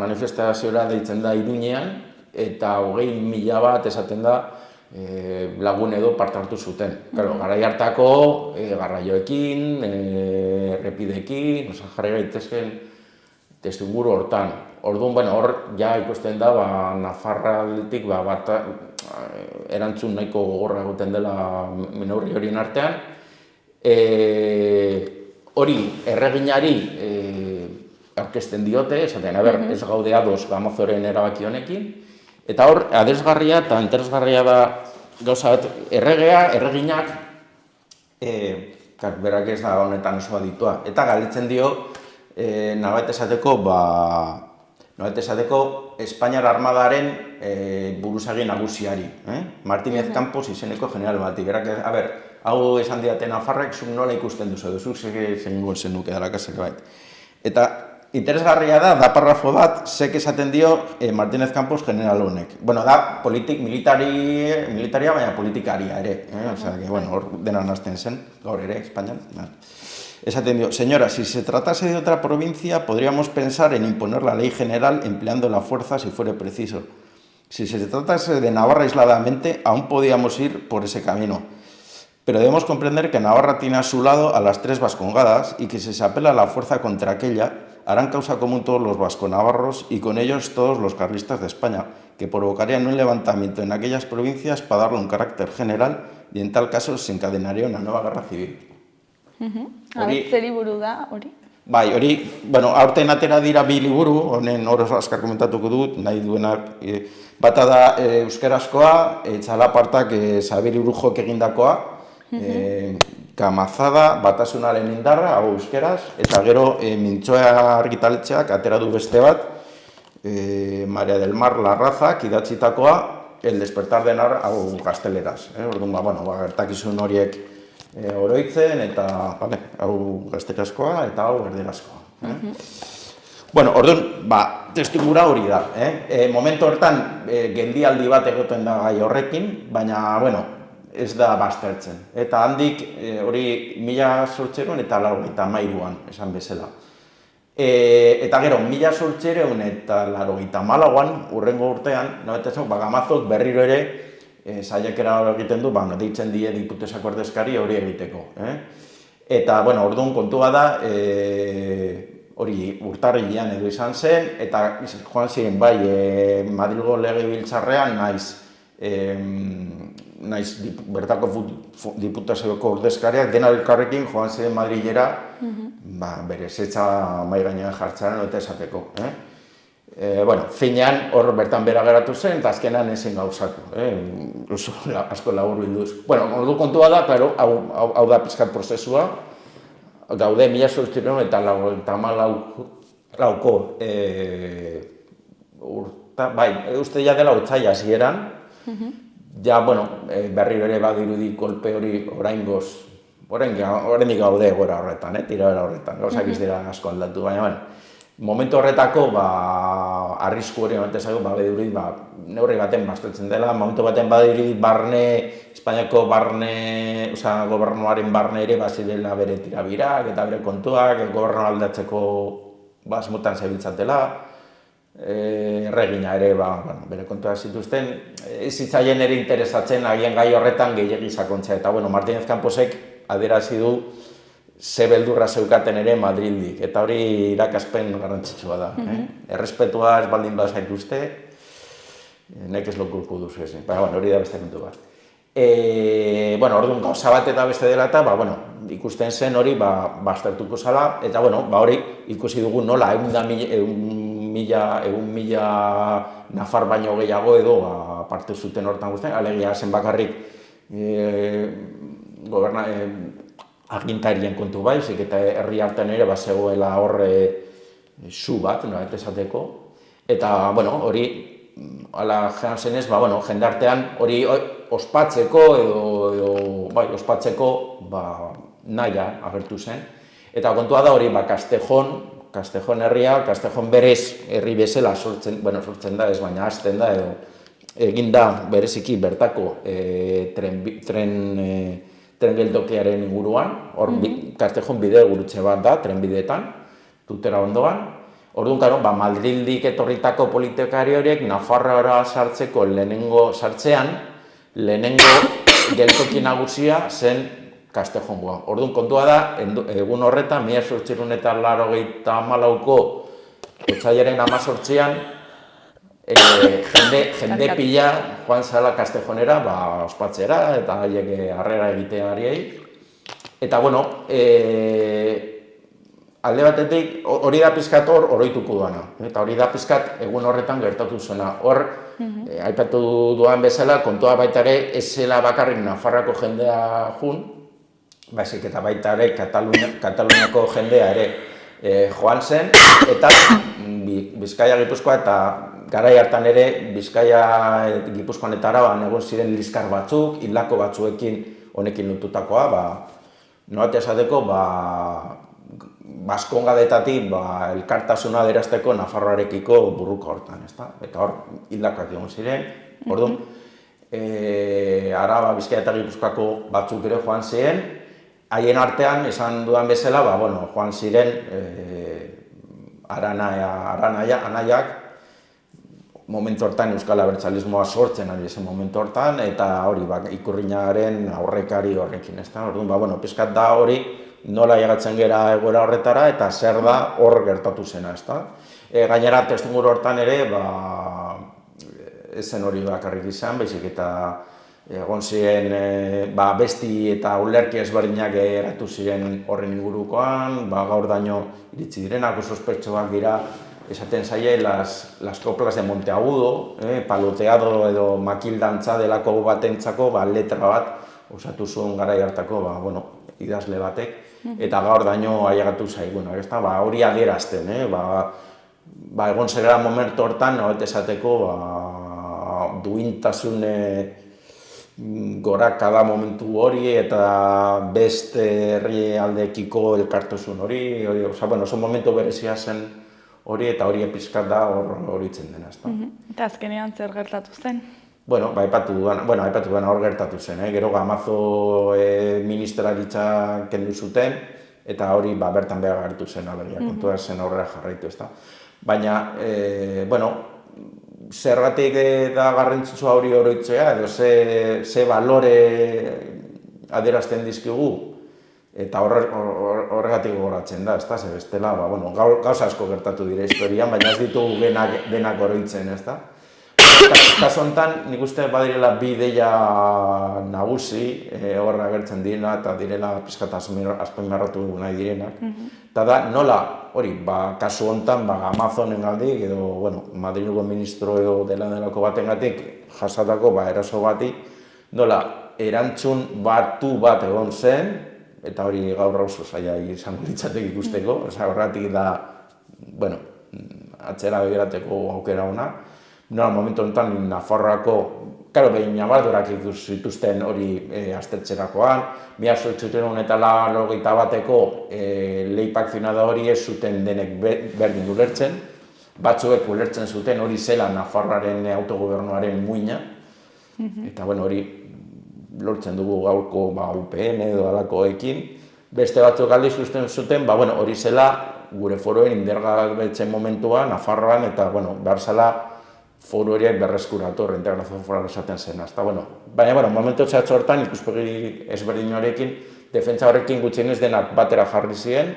manifestaziora deitzen da Iruñean, eta 20.000 bat esaten da lagun edo parte hartu zuten. Garai hartako garraioekin, errepideekin, jarri gaitezken testuinguru hortan. Orduan, hor ja ikusten da Nafarraldetik bat erantzun nahiko gogorra egiten dela neurri horien artean. Hori erreginari aurkezten diote, esaten, ez gaude ados Gamazoren erabaki honekin, eta hor, adesgarria eta interesgarria da gauza bat, erreginak, berak ez da honetan oso aditua, eta galdetzen dio, nolabait esateko, Espainiar Armadaren buruzagi nagusiari, Martínez Campos izeneko general bati, berak, hau esan diaten Nafarrek, zuk nola ikusten duzu, zuk zegoen zenuke dara zerbait. Eta interesgarria da parrafo bat, zek esaten dio Martínez Campos general honek. Bueno, da militaria, baina politikaria ere. Hor dena nazten zen, gaur ere, Espainian. Esaten dio, señora, si se tratase de otra provincia, podríamos pensar en imponer la ley general empleando la fuerza si fuera preciso. Si se tratase de Navarra aisladamente, aún podíamos ir por ese camino. Pero debemos comprender que Navarra tiene a su lado a las 3 vascongadas y que si se apela a la fuerza contra aquella, harán causa común todos los vasconavarros y con ellos todos los carlistas de España, que provocarían un levantamiento en aquellas provincias para darle un carácter general y en tal caso se encadenaría una nueva guerra civil. Zeri buru da, hori? Bai, hori, aurten atera dira bi liburu, honen horoz azkar komentatuko dut, nahi duenak. Bata da euskarazkoa, txalapartak Xabier Urujok egindakoa, Kamazada, Batasunaren indarra, hau euskeraz, eta gero Mintxoa argitaletxeak atera du beste bat, Maria del Mar Larrazak idatzitakoa, El despertar de Navarra, hau gazteleraz. Orduan, gertakizun horiek oroitzen, eta hau gazterazkoa eta hau erderazkoa. Orduan, testuingura hori da. Momentu hortan, geldialdi bat egoten da gai horrekin, baina, ez da baztertzen. Eta handik, hori 1800 eta 1983an, esan bezala. Eta gero, 1800 eta 1984an, urrengo urtean, Gamazok berriro ere, saiakera egiten du, deitzen die diputesako ordezkari hori egiteko. Eta, orduan kontua da, hori urtarrilean edo izan zen, eta joan ziren bai Madrilgo Legebiltzarrean naiz bertako diputazioko ordezkariak dena elkarrekin joan ziren Madrilera bere zetza mahai gainean jartzaren eta esateko. Finean hor bertan bera geratu zen eta azkenan ezin gauzatu. Asko labur bilduz. Ordu kontua da, hau da pizkat prozesua, gaude 1800 eta 1984ko uste ja dela otsaila hasieran, ja, berriro ere badirudi kolpe hori oraindik gaude gora horretan, tirabera horretan, gauzak ez dira asko aldatu, baina, momentu horretako, arrisku hori badirudi, neurri baten baztertzen dela, momentu baten badirudi Espainiako gobernuaren barne ere bazirela bere tirabirak eta bere kontuak, gobernu aldatzeko asmotan zebiltzatela, erregina ere bere kontuak zituzten, ez zitzaien ere interesatzen agian gai horretan gehiegi sakontzea. Eta Martínez Camposek adierazi du ze beldurra zeukaten ere Madrildik, eta hori irakaspen garrantzitsua da. Errespetua ez baldin bazaituzte, nek ez lokurku duzu ezin. Hori da beste kontu bat. Orduan gauza bat eta beste dela eta ikusten zen hori baztertuko zala, eta hori ikusi dugu nola mila nafar baino gehiago edo parte zuten hortan guztien, alegia zen bakarrik agintarien kontu baizik eta herri hartan ere bazegoela horre zu bat, nolabait esateko, eta hori ala jean zenez, jendartean hori ospatzeko edo ospatzeko nahia agertu zen. Eta kontua da hori, Castejon herria, Castejon berez herri bezala sortzen da ez, baina hasten da edo egin da bereziki bertako tren geltokiaren inguruan, hor Castejon bide gurutze bat da, trenbideetan, Tutera ondoan. Orduan, Madrildik etorritako politikari horiek Nafarroara sartzeko lehenengo geltoki nagusia zen Castejongoa. Orduan, kontua da, egun horretan, 1884ko otsailaren 18an, jende pila joan zela Castejonera, ospatzera eta haiek harrera egiteariei. Eta, bueno, alde batetik hori da pizkat oroituko duana. Eta hori da pizkat egun horretan gertatu zuena. Hor, aipatu duan bezala, kontua baita ere, ez zela bakarrik Nafarroako jendea jun, baizik eta baita ere Kataluniako jendea ere joan zen, eta Bizkaia, Gipuzkoa eta garai hartan ere Bizkaia, Gipuzkoan eta Araban egon ziren liskar batzuk, hildako batzuekin honekin lotutakoa, nolate esateko, Baskongadetatik elkartasuna adierazteko Nafarroarekiko burruko hortan, ezta? Eta hor hildakoak egon ziren, orduan, Araba, Bizkaia eta Gipuzkoako batzuk ere joan ziren, haien artean, esan dudan bezala, joan ziren anaiak, momentu hortan Euskal Abertzalismoa sortzen ari zen momentu hortan, eta hori, Ikurrinaren aurrekari horrekin, ezta? Orduan, pizkat da hori, nola llegatzen gera egoera horretara, eta zer da hor gertatu zena, ezta? Gainera, testuinguru hortan ere, ez zen hori bakarrik izan, baizik eta egon ziren besti eta ulerki ezberdinak eratu ziren horren ingurukoan, gaur daño iritsi direnak, oso ospetsuak dira, esaten zaie, las coplas de Monteagudo, paloteado edo makildantza delako batentzako, letra bat, osatu zuen garai hartako, idazle batek, eta gaur daño ailegatu zaiguna, hori adierazten, egon zera momentu hortan, nolate esateko, duintasun gorakada momentu hori, eta beste herri aldekiko elkartasun hori, oso momentu berezia zen hori, eta hori pizkat da horitzen dena. Eta azkenean zer gertatu zen? Aipatu duan hor gertatu zen, gero Gamazo ministeraritza kendu zuten, eta hori bertan behar gertu zen, kontua zen aurrera jarraitu, ezta. Baina, zergatik da garrantzitsua hori oroitzea, edo ze balore adierazten dizkigu, eta horregatik gogoratzen da, ezta, ze bestela, gauza asko gertatu dira historian, baina ez ditugu denak oroitzen, ezta. Kasu honetan, nik uste badirela bi ideia nagusi horra agertzen direna eta direla pizkat azpimarratu nahi direnak. Eta da, nola, hori, kasu honetan, Amazonen aldik, edo, Madrilgo ministro edo delako batengatik jasatako eraso bati, nola, erantzun batu bat egon zen, eta hori gaur oso zaila izango litzatek ikusteko, horregatik da, atzera begirateko aukera ona. Momentu honetan Nafarroako, behin nabardurak zituzten hori aztertzerakoan, 1881ko lei pakzionada hori ez zuten denek berdin ulertzen, batzuek ulertzen zuten hori zela Nafarroaren autogobernuaren muina, eta hori lortzen dugu gaurko UPN edo alakoekin, beste batzuk aldiz zuten hori zela gure foroen indergabetzen momentua Nafarroan, eta behar zela foru horiek berreskuratu, reintegrazio foral esaten zen, ezta, baina, momentu txatxo hortan, ikuspegi ezberdin horrekin, defentsa horrekin gutxienez denak batera jarri ziren,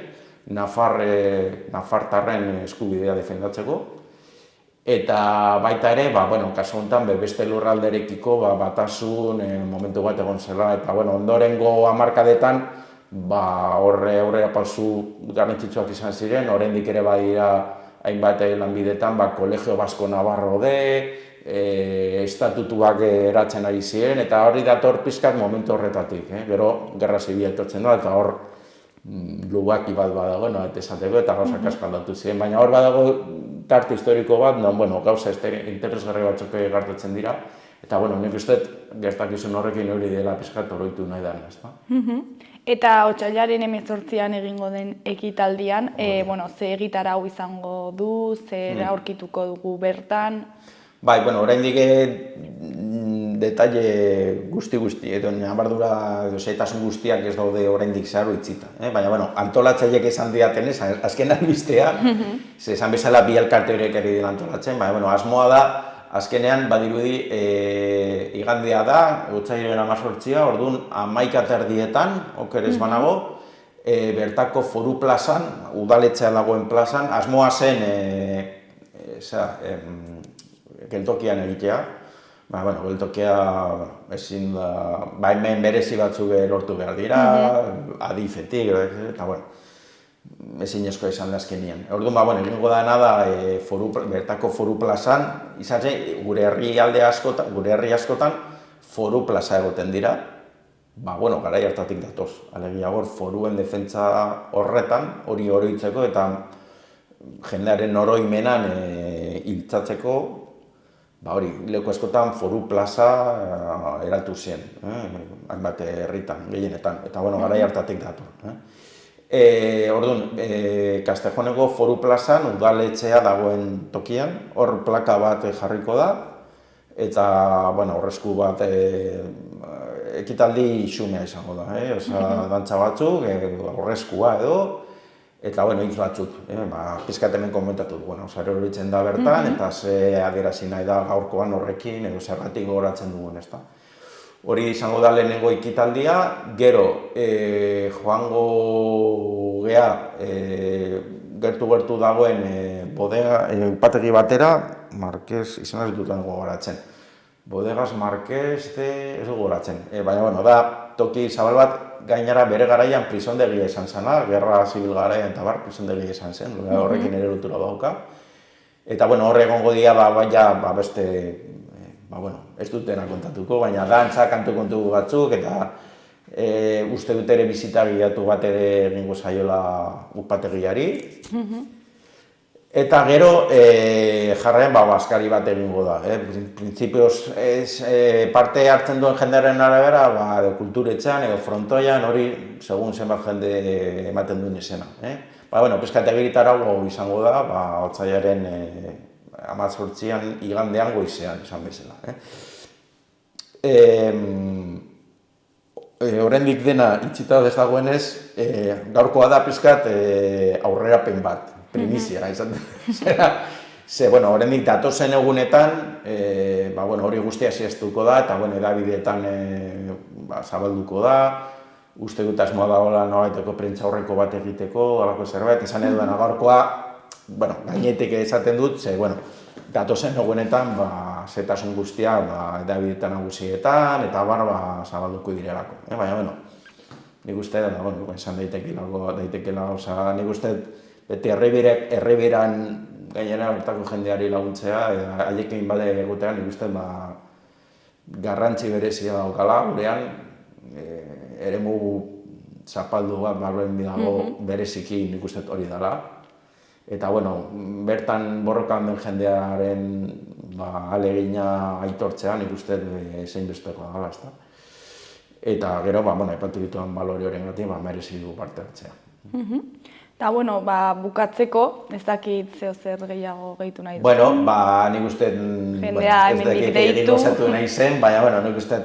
Nafartarren eskubidea defendatzeko, eta baita ere, kasu honetan, beste lurralderekiko batasun momentu bat egon zela, eta, ondorengo hamarkadetan, horre pausu garrantzitsuak izan ziren, oraindik ere badira hainbat lanbidetan, Kolegio Basko Navarro estatutuak eratzen ari ziren, eta hori dator pizkat momentu horretatik. Gero, gerra zibila etortzen da, eta hor lubaki bat badago, esateko, eta gauzak asko aldatu ziren. Baina hor badago tarte historiko bat, gauza interesgarri batzuk gertatzen dira, Eta, bueno, nik uste gertakizun horrekin hori dela pixkat oroitu nahi dana, ezta? Eta otsailaren 18an egingo den ekitaldian, ze egitarau izango du, zer aurkituko dugu bertan? Bai, bueno, oraindik detaile guzti, edo nabardura edo zaitasun guztiak ez daude oraindik zeharo itzita. Baina, bueno, antolatzaileek esan diatenez, azken albistea, esan bezala bi elkarte horiek ari dira antolatzen, baina, bueno, asmoa da, azkenean, badirudi, igandea da, otsailaren 18a, orduan 11:30, oker ez banago, bertako foru plazan, udaletxea dagoen plazan, asmoa zen, geltokian egitea. Bueno, geltokia ezin da, hemen berezi batzuk lortu behar dira, adifetik, eta bueno, ezin eskoa izan da azkenien. Orduan, bueno, egingo dana da bertako foru plazan, izan zen, gure herri askotan foru plaza egoten dira, bueno, garai hartatik datoz, alegia hor foruen defentsa horretan, hori oroitzeko eta jendearen oroimenan hiltzatzeko, hori, leku askotan foru plaza eratu zen, hainbat herritan, gehienetan, eta bueno, garai hartatik dator. Orduan, Kastejoneko foru plazan udaletxea dagoen tokian, hor plaka bat jarriko da, eta, bueno, horrezku bat ekitaldi xumea izango da, dantza batzuk, horrezkua edo, eta, bueno, hitz batzuk, pizkat hemen komentatu du, zer horitzen da bertan, eta ze adierazi nahi da gaurkoan horrekin, edo zergatik gogoratzen dugun, ezta. Hori izango da lehenengo ekitaldia, gero joango gea gertu dagoen bodega, upategi batera, Marquez, izan ez dut gogoratzen. Bodegas Marquez, ez gogoratzen, baina, bueno, da toki zabal bat, gainera bere garaian prisondegia izan zena, gerra zibil garaian eta prisondegia izan zen, horrekin ere lotura dauka. Eta, bueno, horre egongo dira, beste, ez dutena kontatuko, baina dantza, kantu kontu batzuk, eta uste dut ere bizita gilatu bat ere egingo zaiola upategiari. Eta gero, jarraian, baskari bat egingo da. Printzipioz, parte hartzen duen jendearen arabera, edo kulturetxean, edo frontoian, hori, segun zenbat jende ematen duen izena. Bueno, pizkategiritarago izango da, otsailaren 18an igandean goizean, izan bezala. Oraindik dena itxita ez dagoenez, gaurkoa da pizkat aurrerapen bat. Primizia, izan dira. Bueno, oraindik datozen egunetan, hori guztia zehaztuko da, eta edabideetan zabalduko da. Uste dut asmoa dagoela noraiteko prentsa aurreko bat egiteko, alako zerbait, esan edo dena gaurkoa, gainetik esaten dut, datozen egunetan, zetasun guztia, edabideetan nagusietan, eta zabalduko direlako. Baina, nik uste, esan daitekela, nik uste, beti herriberan gainera bertako jendeari laguntzea, haiekin bade egotean nik uste garrantzi berezia daukala, gurean eremu zapaldu bat marben bidago bereziki nik uste hori dela. Eta, bertan borrokan den jendearen ahalegina aitortzea nik uste zein besteko dela, ezta. Eta gero, aipatu dituan balore horrengatik merezi du parte hartzea. Eta, bukatzeko, ez dakit zeo zer gehiago gehitu nahi du. Bueno, nik uste ez dakit egin osatu nahi zen, baina, nik uste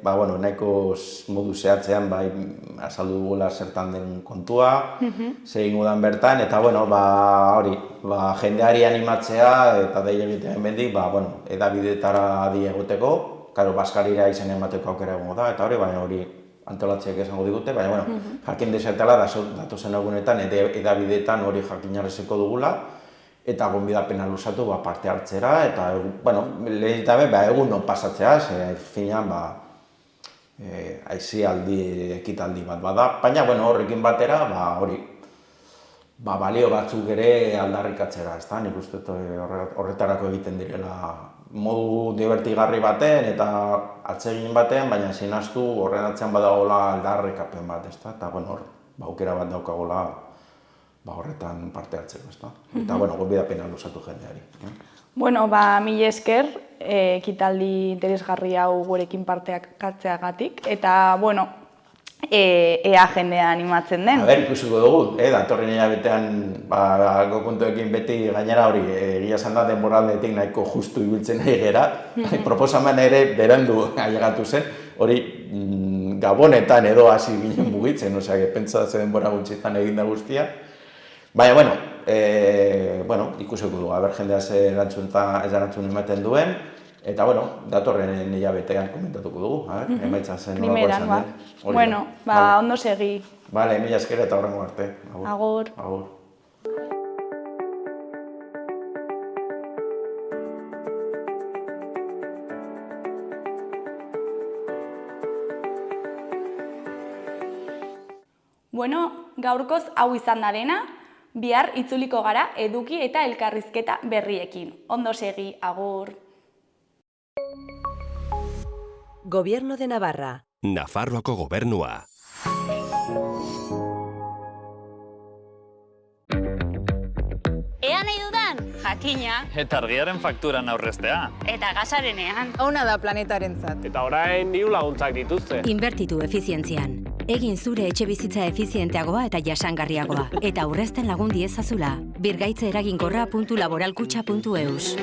nahiko modu zehatzean azaldu dugula zertan den kontua, zein gudan bertan, eta, hori, jendeari animatzea eta dei egitea hemendik, edabidetara adi egoteko, karo, baskarira izan emateko aukera egongo da, eta hori, baina hori, antolatzeak esango digute, baina, jakin desetela datozen egunetan edabideetan hori jakinarezeko dugula, eta gonbidapena luzatu parte hartzera, eta, lehen eta egun non pasatzea, finean, aizialdi, ekitaldi bat bada, baina, horrekin batera, hori, balio batzuk ere aldarrikatzera, ezta? Nik uste horretarako egiten direla modu divertigarri baten eta atsegin batean, baina sinaztu horren atzean badagoela aldarrikapen bat, ezta? Eta, aukera bat daukagola horretan parte hartzeko, ezta? Eta, gonbidapena luzatu jendeari. Bueno, mila esker, ekitaldi interesgarri hau gurekin parteak hartzeagatik, eta, ea jendea animatzen den. Ikusiko dugu, datorren hilabetean gokuntuekin beti gainera hori, egia esan da denboraldetik nahiko justu ibiltzen nahi gera, proposamen ere berandu ailegatu zen, hori Gabonetan edo hasi ginen mugitzen, pentsatzen denbora gutxitan egin da guztia. Baina, ikusiko dugu, jendea ez erantzun ematen duen, eta, datorren hilabetean komentatuko dugu, emaitza zen nolako esan den. Bueno, ondo segi. Bale, mila esker eta horrengo arte. Agur. Agur. Gaurkoz hau izan da dena, bihar itzuliko gara eduki eta elkarrizketa berriekin. Ondo segi, agur. Gobierno de Navarra. Nafarroako gobernua. Ea nahi dudan, jakina. Eta argiaren fakturan aurreztea. Eta gasarenean. Hauna da planetarentzat. Eta orain diru laguntzak dituzte. Inbertitu efizientzian. Egin zure etxe bizitza efizienteagoa eta jasangarriagoa. Eta aurrezten lagun diezazula. Birgaitze eraginkorra.laboralkutxa.eus.